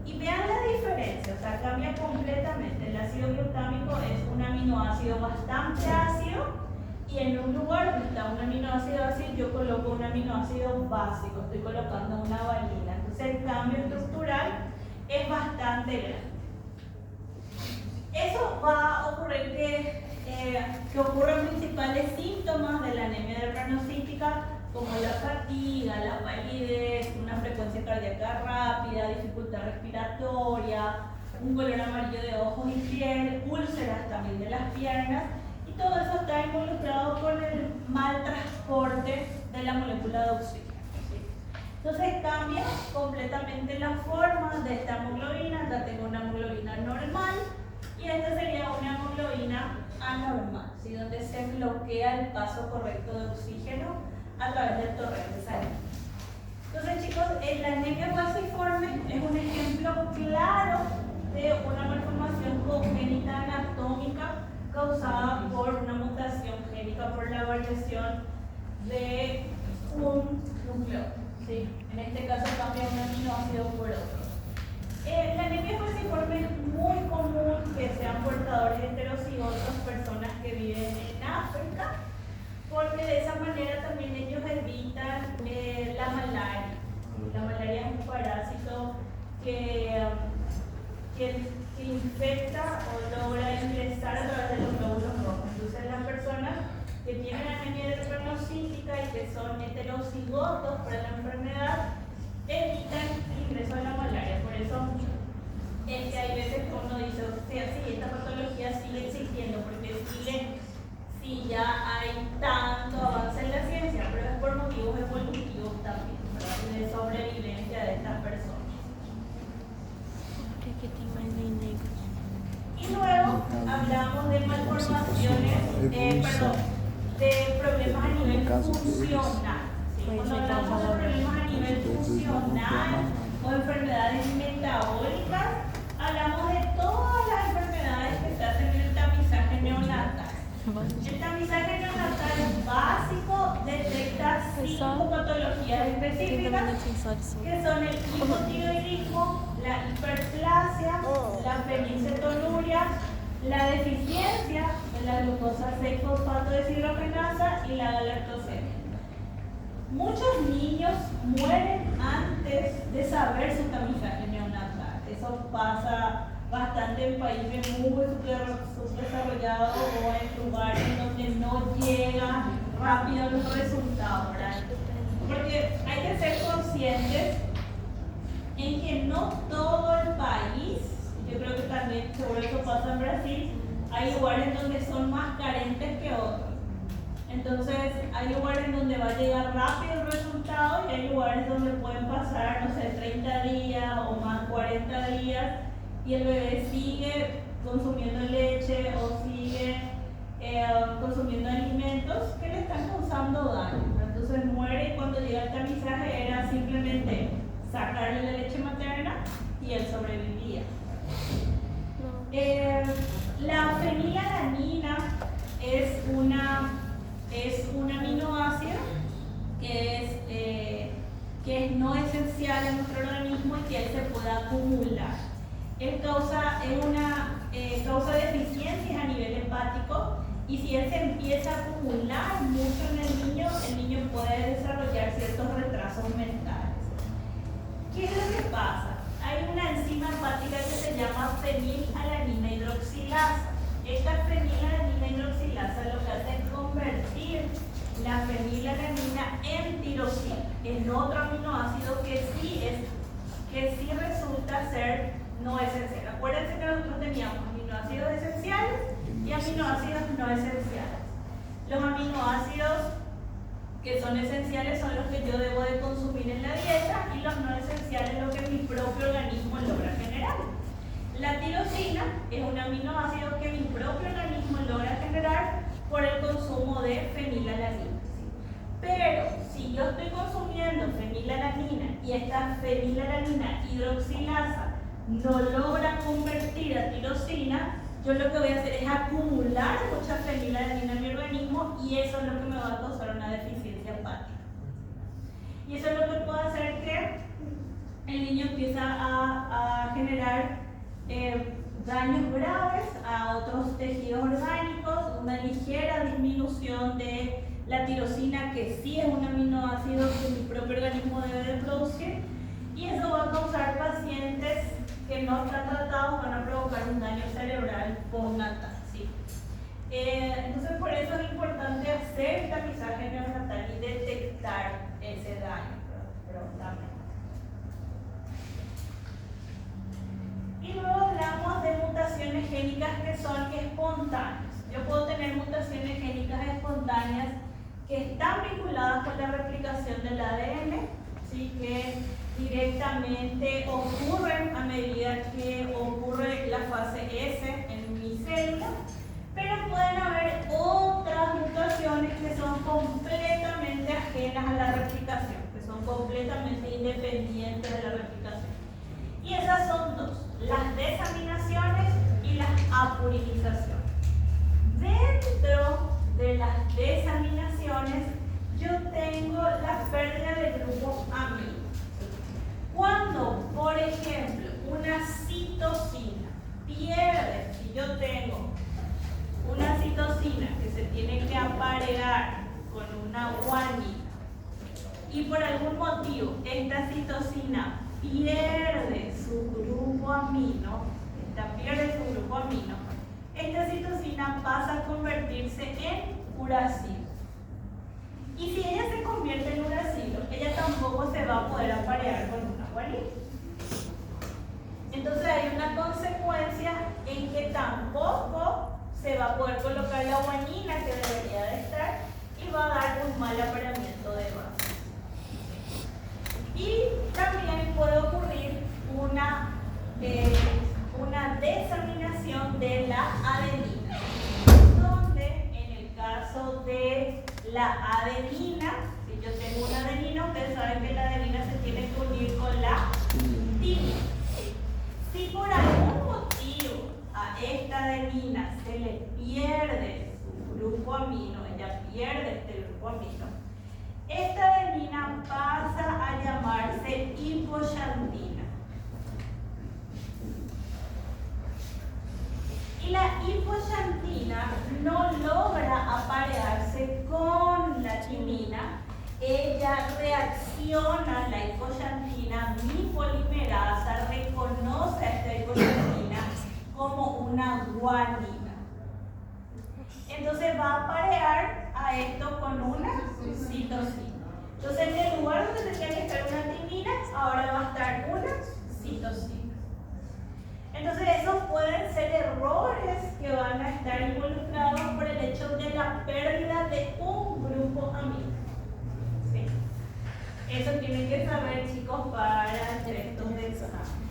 [SPEAKER 1] Y vean la diferencia, o sea, cambia completamente. El ácido glutámico es un aminoácido bastante ácido y en un lugar donde está un aminoácido ácido yo coloco un aminoácido básico, estoy colocando una valina. Entonces el cambio estructural es bastante grande. Eso va a ocurrir que ocurren principales síntomas de la anemia derpanocítica como la fatiga, la palidez, una frecuencia cardíaca rápida, dificultad respiratoria, un color amarillo de ojos y piel, úlceras también de las piernas, y todo eso está involucrado con el mal transporte de la molécula de oxígeno. ¿Sí? Entonces cambia completamente la forma de esta hemoglobina. Acá tengo una hemoglobina normal y esta sería una hemoglobina anormal, ¿sí? Donde se bloquea el paso correcto de oxígeno a través del torrente sanguíneo. Entonces, chicos, la anemia falciforme es un ejemplo claro de una malformación congénita anatómica causada por una mutación génica, por la variación de un núcleo. ¿Sí? En este caso cambia un aminoácido por otro. La anemia falciforme es muy común que sean portadores heterocigotos personas que viven en África, porque de esa manera también ellos evitan la malaria. La malaria es un parásito que infecta o logra ingresar a través de los glóbulos rojos. Entonces las personas que tienen anemia derpanocítica y que son heterocigotos para la enfermedad evitan el ingreso de la malaria. Por eso es que hay veces que uno dice, o sea, sí, esta patología sigue existiendo, porque sí ya hay tanto avance en la ciencia, pero es por motivos evolutivos también, ¿verdad? De sobrevivencia de estas personas. Y luego hablamos de malformaciones, de problemas a nivel funcional. ¿Sí? Cuando hablamos de problemas a nivel funcional o enfermedades metabólicas, hablamos de todas las enfermedades que se hacen en el tamizaje neonatal. El tamizaje neonatal es básico, detecta 5 patologías específicas que son el hipotiroidismo, la hiperplasia, la fenilcetonuria, la deficiencia de la glucosa 6-fosfato deshidrogenasa y la galactosemia. Muchos niños mueren antes de saber su tamizaje neonatal. Eso pasa bastante en países muy subdesarrollados o en lugares donde no llegan rápido los resultados, ¿verdad? Porque hay que ser conscientes en que no todo el país, yo creo que también seguro eso pasa en Brasil, hay lugares donde son más carentes que otros. Entonces hay lugares donde va a llegar rápido el resultado y hay lugares donde pueden pasar, no sé, 30 días o más 40 días y el bebé sigue consumiendo leche o sigue consumiendo alimentos que le están causando daño. Entonces muere y cuando llega el y él sobrevivía. La fenilalanina es un aminoácido que es no esencial en nuestro organismo y que él se puede acumular. Él causa deficiencias a nivel hepático, y si él se empieza a acumular mucho en el niño puede desarrollar ciertos retrasos mentales. ¿Qué es lo que pasa? Hay una enzima hepática que se llama fenilalanina hidroxilasa. Esta fenilalanina hidroxilasa lo que hace es convertir la fenilalanina en tirosina, en otro aminoácido que sí resulta ser no esencial. Acuérdense que nosotros teníamos aminoácidos esenciales y aminoácidos no esenciales. Los aminoácidos que son esenciales son los que yo debo de consumir en la dieta, y los no esenciales lo que mi propio organismo logra generar. La tirosina es un aminoácido que mi propio organismo logra generar por el consumo de fenilalanina. Pero si yo estoy consumiendo fenilalanina y esta fenilalanina hidroxilasa no logra convertir a tirosina, yo lo que voy a hacer es acumular mucha fenilalanina en mi organismo, y eso es lo que me va a causar una deficiencia hepática. Y eso es lo que puede hacer que el niño empiece a generar daños graves a otros tejidos orgánicos, una ligera disminución de la tirosina, que sí es un aminoácido que mi propio organismo debe de producir, y eso va a causar pacientes que no están tratados, van a provocar un daño cerebral postnatal. ¿Sí? Entonces, por eso es importante hacer el tamizaje neonatal y detectar ese daño prontamente. Y luego hablamos de mutaciones génicas que son espontáneas. Yo puedo tener mutaciones génicas espontáneas que están vinculadas con la replicación del ADN, ¿sí? Que directamente ocurren a medida que ocurre la fase S en mi célula, pero pueden haber otras mutaciones que son completamente ajenas a la replicación, que son completamente independientes de la replicación. Y esas son dos: las desaminaciones y las apurinizaciones. Dentro de las desaminaciones yo tengo la pérdida de grupos amino. Cuando, por ejemplo, una citosina pierde, si yo tengo una citosina que se tiene que aparear con una guanina, y por algún motivo esta citosina pierde su grupo amino, esta citosina pasa a convertirse en uracilo. Y si ella se convierte en uracilo, ella tampoco se va a poder aparear con una guanina. Entonces hay una consecuencia en que tampoco se va a poder colocar la guanina que debería de estar, y va a dar un mal apareamiento de base. Y también puede ocurrir una desaminación de la adenina, donde en el caso de la adenina, si yo tengo una adenina, ustedes saben que la adenina se tiene que unir con la timina. Si por algún motivo a esta adenina se le pierde su grupo amino, ella pierde este grupo amino, esta adenina pasa a llamarse hipoxantina. Y la hipoxantina no logra aparearse con la timina. Ella reacciona, la hipoxantina, mi polimerasa reconoce a esta hipoxantina como una guanina. Entonces va a aparear a esto con una citosina. Entonces en el lugar donde tenía que estar una timina, ahora va a estar una citosina. Entonces esos pueden ser errores que van a estar involucrados por el hecho de la pérdida de un grupo amino. ¿Sí? Eso tienen que saber, chicos, para efectos de examen.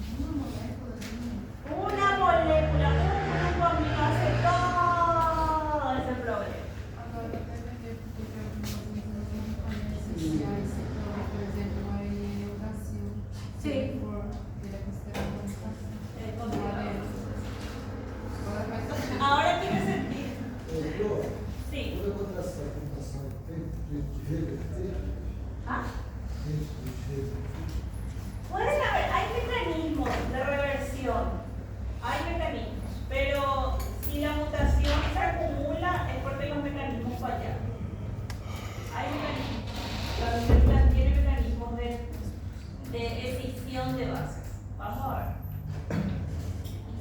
[SPEAKER 1] Una molécula, un grupo amino hace todo ese problema. Sí. ¿Ah? Pueden haber, hay mecanismos de reversión, hay mecanismos, pero si la mutación se acumula es porque los mecanismos fallaron. Hay mecanismos, la célula tiene mecanismos de escisión de bases. Vamos a ver.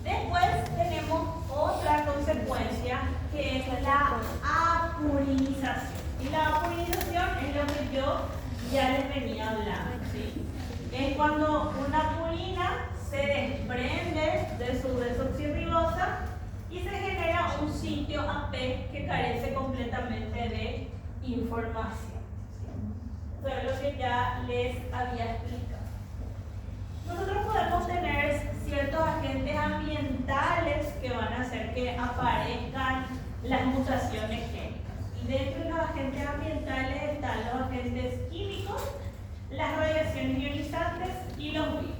[SPEAKER 1] Después tenemos otra consecuencia que es la apurinización. Y la apurinización es lo que yo ya les venía hablando, ¿sí? Es cuando una purina se desprende de su desoxirribosa y se genera un sitio AP que carece completamente de información. ¿Sí? Eso es lo que ya les había explicado. Nosotros podemos tener ciertos agentes ambientales que van a hacer que aparezcan las mutaciones génicas. Y dentro de los agentes ambientales están los agentes químicos, las radiaciones ionizantes y los virus.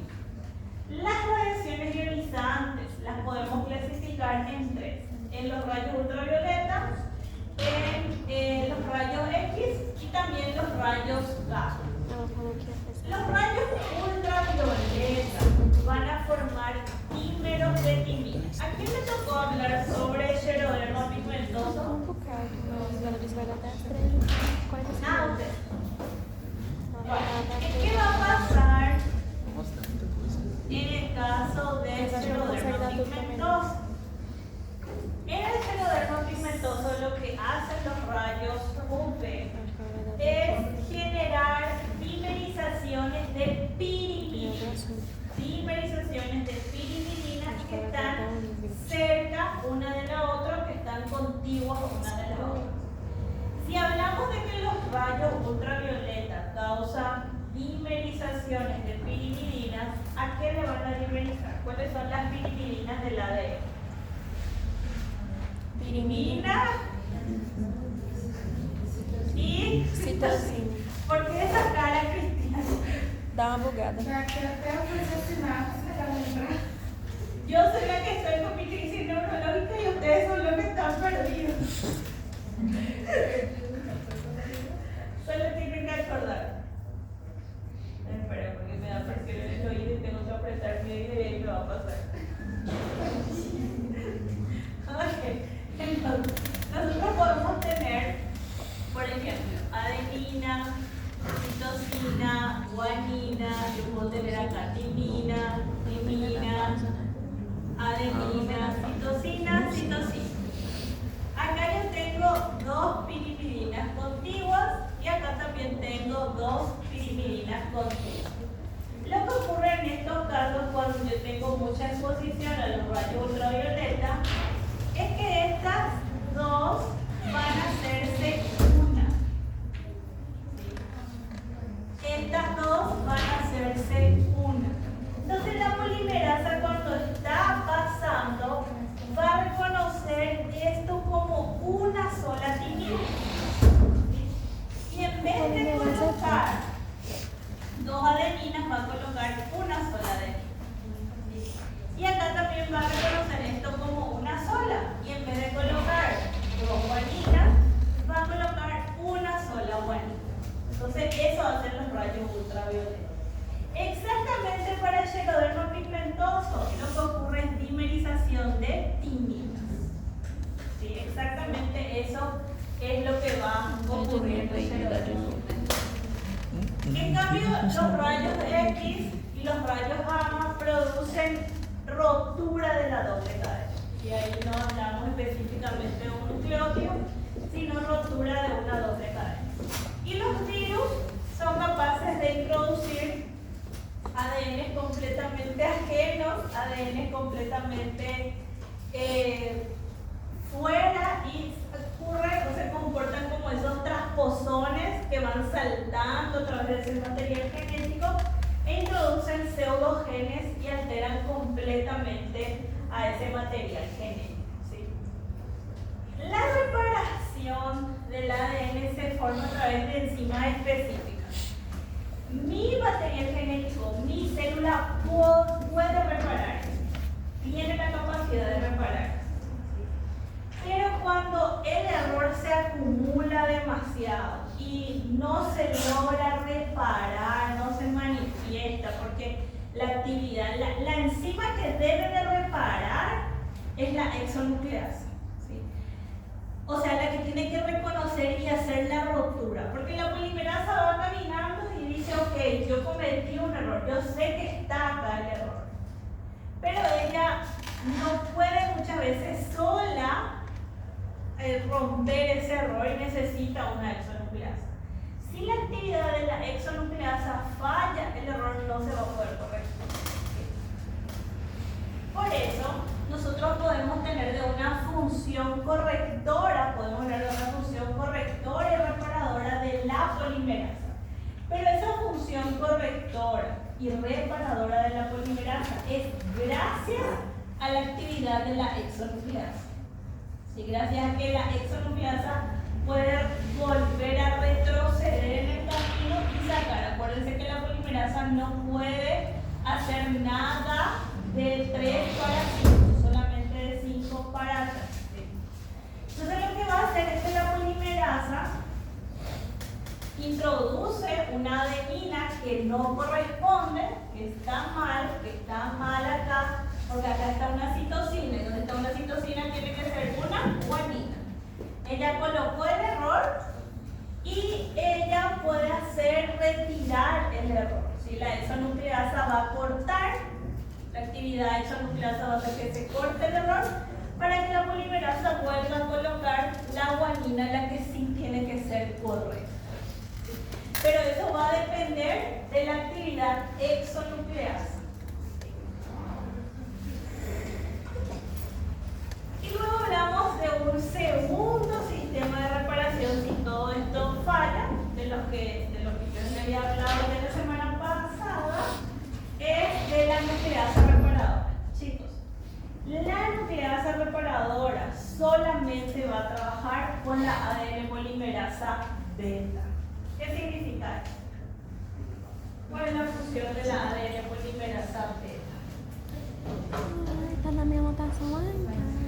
[SPEAKER 1] Las radiaciones ionizantes las podemos clasificar en tres: en los rayos ultravioleta, en los rayos X y también los rayos gamma. Los rayos ultravioleta van a formar dímeros de timina. ¿A quién le tocó hablar sobre xeroderma pigmentoso? Ah, usted. ¿Qué va a pasar en el caso del xeroderma pigmentoso? En el xeroderma pigmentoso lo que hacen los rayos UV es generar dimerizaciones de pirimidina. Dimerizaciones de pirimidina que están cerca una de la otra, que están contiguas una de la otra. Si hablamos de que los rayos ultravioleta causan dimerizaciones de pirimidinas, ¿a qué le van a dimerizar? ¿Cuáles son las pirimidinas del ADN? Pirimidina y citosina. ¿Por qué esa cara, Cristina?
[SPEAKER 3] Dá uma bugada.
[SPEAKER 6] Daqui até fazer sinapse para lembrar.
[SPEAKER 1] Yo soy la que estoy con mi crisis neurológica y ustedes son los que están perdidos. Solo tienen que acordar. Espera, porque me da presión en el oído y tengo que apretar mi oído y ahí me va a pasar. Ok, entonces, nosotros podemos tener, por ejemplo, adenina, citosina, guanina, yo puedo tener acá timina, adenina, citosina, citosina. Acá yo tengo dos pirimidinas contiguas y acá también tengo dos pirimidinas contiguas. Lo que ocurre en estos casos cuando yo tengo mucha exposición a los rayos ultravioleta es que estas dos van a hacerse una. Estas dos van a hacerse una. Entonces la polimerasa, cuando está pasando, va a reconocer esto como una sola timina. Y en vez de colocar dos adeninas, va a colocar una sola adenina. Y acá también va a reconocer esto como una sola. Y en vez de colocar dos guaninas, va a colocar una sola guanina. Entonces eso hacen los rayos ultravioleta. Exactamente para el xeroderma pigmentoso, lo que ocurre es dimerización de timinas. ¿Sí? Exactamente eso es lo que va a ocurrir en el xeroderma pigmentoso. En cambio, los rayos X y los rayos gamma producen rotura de la doble cadena. Y ahí no hablamos específicamente de un nucleótido, sino rotura de una doble cadena. Y los virus son capaces de introducir ADN completamente ajenos, ADN completamente fuera, y ocurre o se comportan como esos transposones que van saltando a través de ese material genético e introducen pseudogenes y alteran completamente a ese material genético. ¿Sí? La reparación del ADN se forma a través de enzimas específicas. Mi material genético, mi célula puede reparar, tiene la capacidad de reparar. Pero cuando el error se acumula demasiado y no se logra reparar, no se manifiesta, porque la actividad, la enzima que debe de reparar es la exonucleasa, ¿sí? O sea, la que tiene que reconocer y hacer la rotura, porque la polimerasa va caminando y dice, ok, yo cometí un error, yo sé que está acá el error, pero ella no puede muchas veces sola romper ese error y necesita una exonucleasa. Si la actividad de la exonucleasa falla, el error no se va a poder corregir. Por eso, nosotros podemos tener de una función correctora, podemos hablar de una función correctora y reparadora de la polimerasa. Pero esa función correctora y reparadora de la polimerasa es gracias a la actividad de la exonucleasa. Sí, gracias a que la exonucleasa puede volver a retroceder en el camino y sacar. Acuérdense que la polimerasa no puede hacer nada de 3 para 5, solamente de 5 para atrás. ¿Sí? Entonces lo que va a hacer es que la polimerasa introduce una adenina que no corresponde, que está mal acá, porque acá está una citosina, y donde está una citosina tiene que ser una guanina. Ella colocó el error y ella puede hacer retirar el error. Si la exonucleasa va a cortar, la actividad exonucleasa va a hacer que se corte el error para que la polimerasa vuelva a colocar la guanina, la que sí tiene que ser correcta. Pero eso va a depender de la actividad exonucleasa. Y luego hablamos de un segundo sistema de reparación si todo esto falla, de lo que yo les había hablado de la semana pasada, es de la nucleasa reparadora. Chicos, la nucleasa reparadora solamente va a trabajar con la ADN polimerasa beta. ¿Qué significa esto? ¿Cuál es la función de la ADN polimerasa beta?
[SPEAKER 3] Tá na minha anotação lá em casa.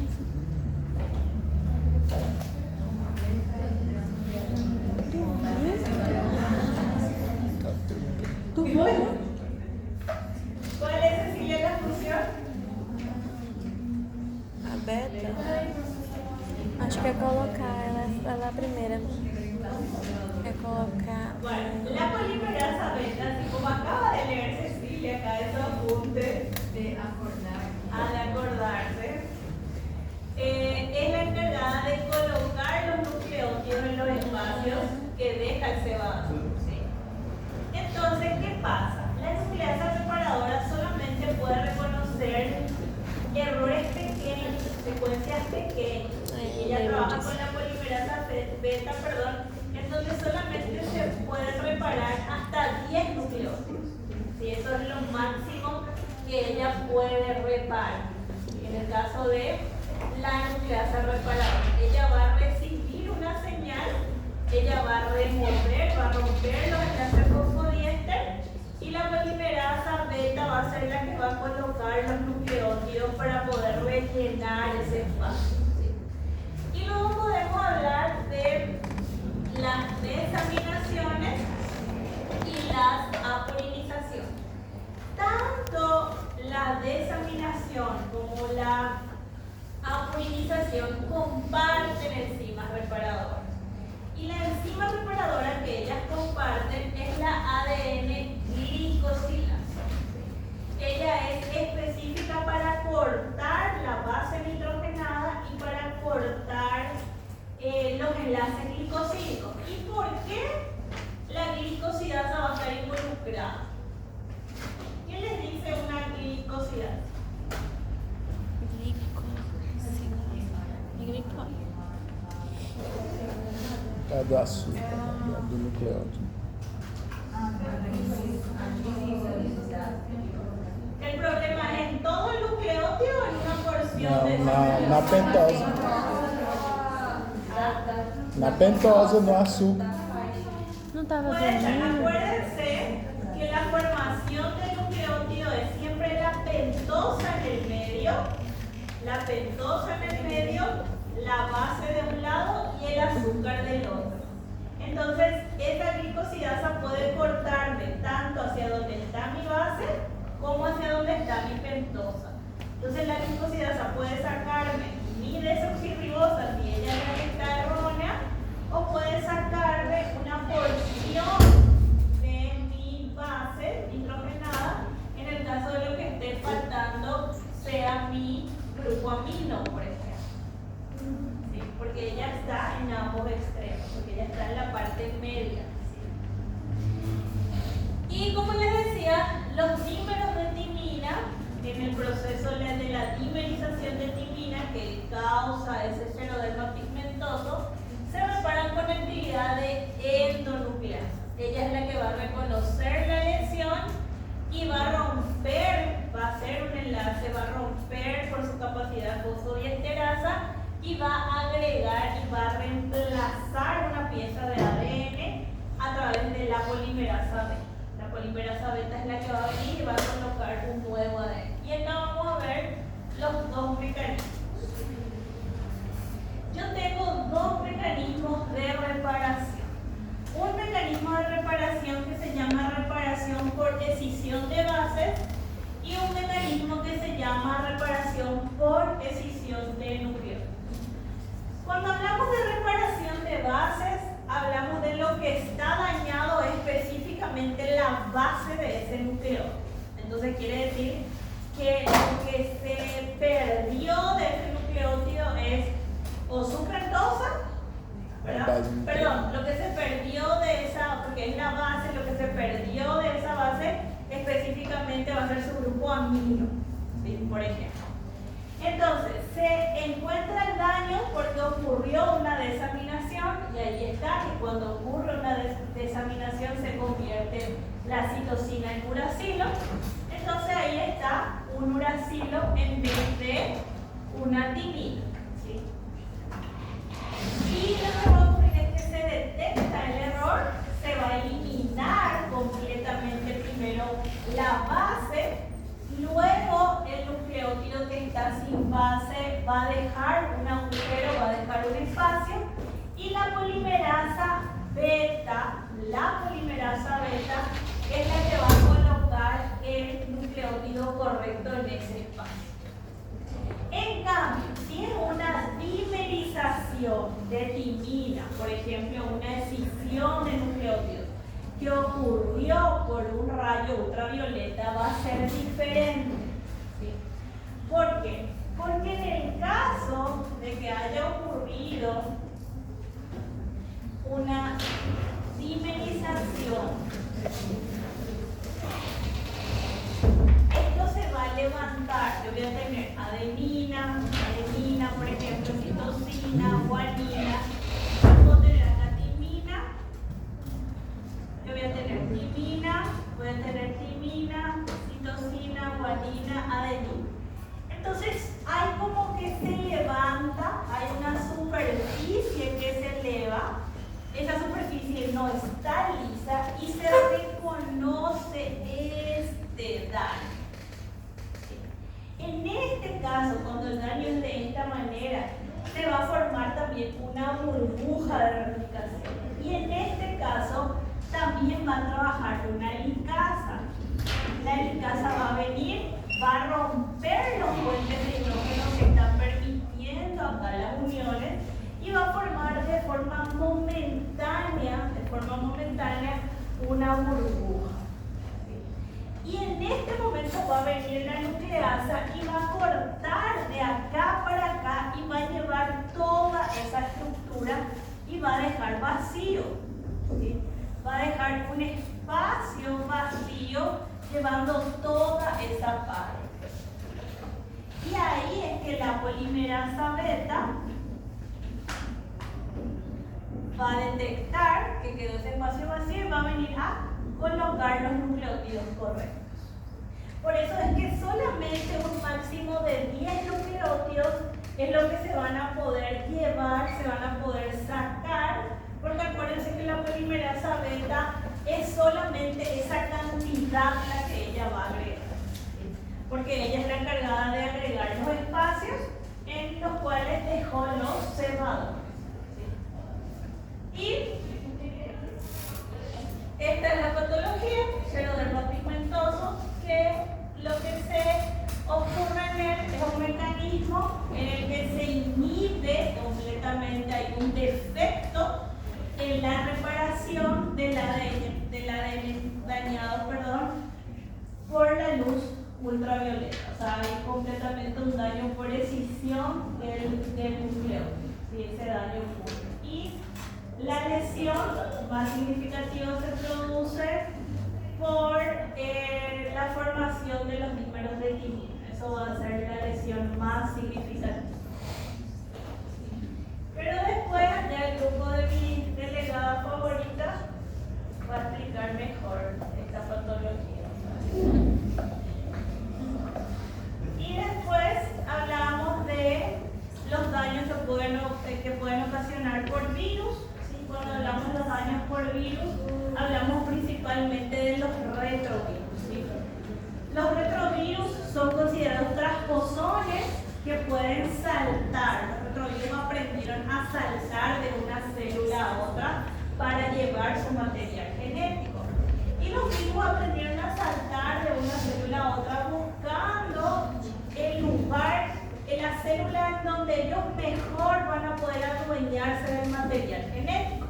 [SPEAKER 1] ¿Cuál es, Cecilia, la función?
[SPEAKER 3] A beta? Acho que é colocar ela a primeira. É colocar.
[SPEAKER 1] Bueno, la polimerasa beta, así como acaba de leer Cecilia acá en su apunte de acordarse, es la encargada de colocar los nucleótidos en los espacios que deja el cebado. ¿Sí? Entonces, ¿qué pasa? La nucleasa reparadora solamente puede reconocer errores pequeños, secuencias pequeñas. Ella trabaja con la polimerasa beta, en donde solamente se puede reparar hasta 10 nucleótidos. ¿Sí? Eso es lo máximo que ella puede reparar. En el caso de la nucleasa reparadora, ella va a recibir una señal, ella va a remover, va a romper los enlaces fosfodiéster y la polimerasa beta va a ser la que va a colocar los nucleótidos para poder rellenar ese espacio. ¿Sí? Y luego podemos hablar de las desaminaciones y las apolinizaciones. Tanto la desaminación como la apolinización comparten enzimas reparadoras. Y la enzima reparadora que ellas comparten es la ADN glicosilasa. Ella es específica para cortar la base nitrogenada y para cortar los enlaces glicosídicos. ¿Y por qué la glicosidasa va a estar involucrada? ¿Qué les dice una glicosidasa?
[SPEAKER 2] É do açúcar, do nucleótido.
[SPEAKER 1] El problema es en todo el nucleótido o en una porción de
[SPEAKER 2] Na pentosa. Na pentosa, no açúcar.
[SPEAKER 3] Não tava
[SPEAKER 1] Pues,
[SPEAKER 3] vendo.
[SPEAKER 1] acuérdense que la formación del nucleótido es siempre la pentosa en el medio, la pentosa en el medio la base de un lado y el azúcar del otro. Entonces, esta glicosidasa puede cortarme tanto hacia donde está mi base como hacia donde está mi pentosa. Entonces, la glicosidasa puede sacarme mi desoxirribosa si ella es la que está errónea, o puede sacarme una porción de mi base nitrogenada en el caso de lo que esté faltando sea mi grupo amino, por ejemplo. ¿Sí? Porque ella está en ambos extremos, porque ella está en la parte media. ¿Sí? Y como les decía, los dímeros de timina, en el proceso de la dimerización de timina que causa ese escleroderma pigmentoso, se reparan con actividad de endonucleasa. Ella es la que va a reconocer la lesión y va a romper, va a hacer un enlace, va a romper por su capacidad fosfodiesterasa y va a agregar y va a reemplazar una pieza de ADN a través de la polimerasa beta. La polimerasa beta es la que va a venir y va a colocar un nuevo ADN. Y acá vamos a ver los dos mecanismos. Yo tengo dos mecanismos de reparación. Un mecanismo de reparación que se llama reparación por escisión de bases y un mecanismo que se llama reparación por escisión de nucleótidos. Cuando hablamos de reparación de bases, hablamos de lo que está dañado específicamente la base de ese nucleótido. Entonces quiere decir que lo que se perdió de ese nucleótido es o su pentosa, perdón, lo que se perdió de esa, porque es la base, lo que se perdió de esa base específicamente va a ser su grupo amino, ¿sí? Por ejemplo. Entonces, se encuentra el daño porque ocurrió una desaminación y ahí está, que cuando ocurre una desaminación se convierte la citosina en uracilo. Entonces ahí está un uracilo en vez de una timina. ¿Sí? Y lo que va a ocurrir es que se detecta el error, se va a eliminar completamente primero la base, luego el nucleótido que está sin base va a dejar un agujero, va a dejar un espacio y la polimerasa beta es la que va a colocar el nucleótido correcto en ese espacio. En cambio, si es una dimerización de timina, por ejemplo, una escisión de nucleótidos que ocurrió por un rayo ultravioleta, va a ser diferente. ¿Sí? ¿Por qué? Porque en el caso de que haya ocurrido una dimerización, esto se va a levantar. Yo voy a tener adenina, por ejemplo, citosina, guanina. Puedo tener acá timina. Yo voy a tener timina, citosina, guanina, adenina. Entonces, hay como que se levanta, hay una superficie que se eleva. Esa superficie no está lisa y se reconoce este daño. En este caso, cuando el daño es de esta manera, se va a formar también una burbuja de replicación. Y en este caso, también va a trabajar una licasa. La licasa va a venir, va a romper los puentes de hidrógeno que están permitiendo acá las uniones y va a formar de forma momentánea una burbuja. Y en este momento va a venir la nucleasa y va a cortar de acá para acá y va a llevar toda esa estructura y va a dejar vacío. ¿Sí? Va a dejar un espacio vacío llevando toda esa parte. Y ahí es que la polimerasa beta va a detectar que quedó ese espacio vacío y va a venir a colocar los nucleótidos correctos. Por eso es que solamente un máximo de 10 nucleótidos es lo que se van a poder llevar, se van a poder sacar, porque acuérdense que la polimerasa beta es solamente esa cantidad la que ella va a agregar, ¿sí? Porque ella es la encargada de agregar los espacios en los cuales dejó los cebadores. ¿Sí? Y esta es la patología, xeroderma pigmentoso, que lo que se ocurre en él es un mecanismo en el que se inhibe completamente, hay un defecto en la reparación del ADN dañado, por la luz ultravioleta. O sea, hay completamente un daño por escisión del núcleo, si ese daño ocurre. Y la lesión más significativa se produce por la formación de los dímeros de timina. Eso va a ser la lesión más significativa. Pero después, ya el grupo de mi delegada favorita va a explicar mejor esta patología. Y después hablamos de los daños que pueden ocasionar por virus. ¿Sí? Cuando hablamos de los daños por virus, hablamos principalmente de los retrovirus. ¿Sí? Los retrovirus son considerados transposones que pueden saltar. Los retrovirus aprendieron a saltar de una célula a otra para llevar su material genético. Y los virus aprendieron a saltar de una célula a otra buscando el lugar en la célula en donde ellos mejor van a poder adueñarse del material genético.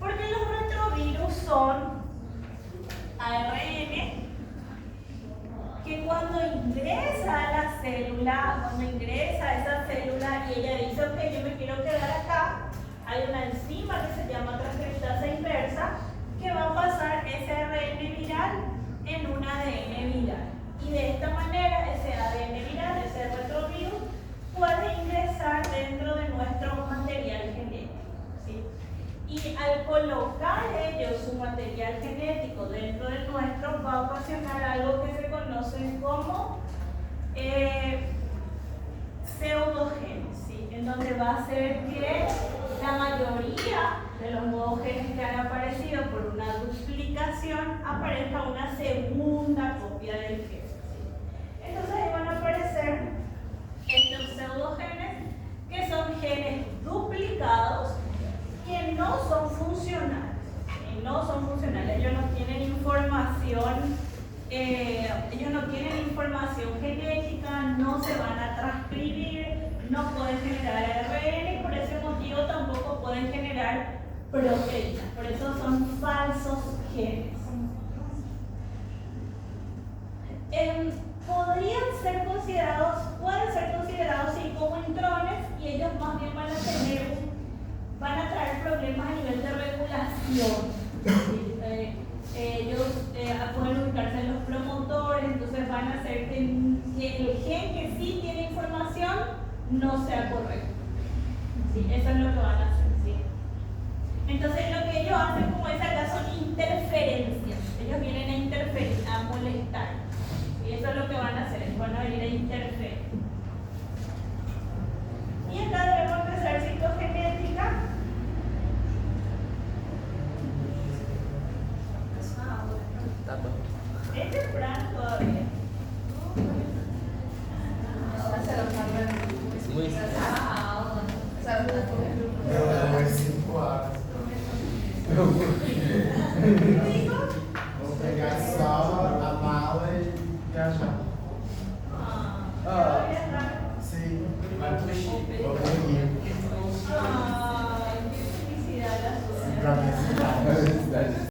[SPEAKER 1] Porque los retrovirus son ARN que cuando ingresa a la célula, cuando ingresa a esa célula y ella dice, ok, yo me quiero quedar acá, hay una enzima que se llama transcriptasa inversa que va a pasar ese ARN viral en un ADN viral. Y de esta manera ese ADN viral, ese retrovirus, puede ingresar dentro de nuestro material genético. ¿Sí? Y al colocar ellos su material genético dentro de nuestro, va a ocasionar algo que se conoce como pseudogénesis, ¿sí? En donde va a ser que la mayoría de los nuevos genes que han aparecido por una duplicación aparezca una segunda copia del gen. ¿Sí? Entonces ahí van a aparecer estos pseudogenes, que son genes duplicados que no son funcionales. Ellos no tienen información genética, no se van a transcribir, no pueden generar ARN y por ese motivo tampoco pueden generar proteínas. Por eso son falsos genes. Pueden ser considerados sí, como intrones, y ellos más bien van a traer problemas a nivel de regulación. ¿Sí? Ellos pueden ubicarse en los promotores, entonces van a hacer que el gen que sí tiene información no sea correcto. ¿Sí? Eso es lo que van a hacer. ¿Sí? Entonces lo que ellos hacen como esa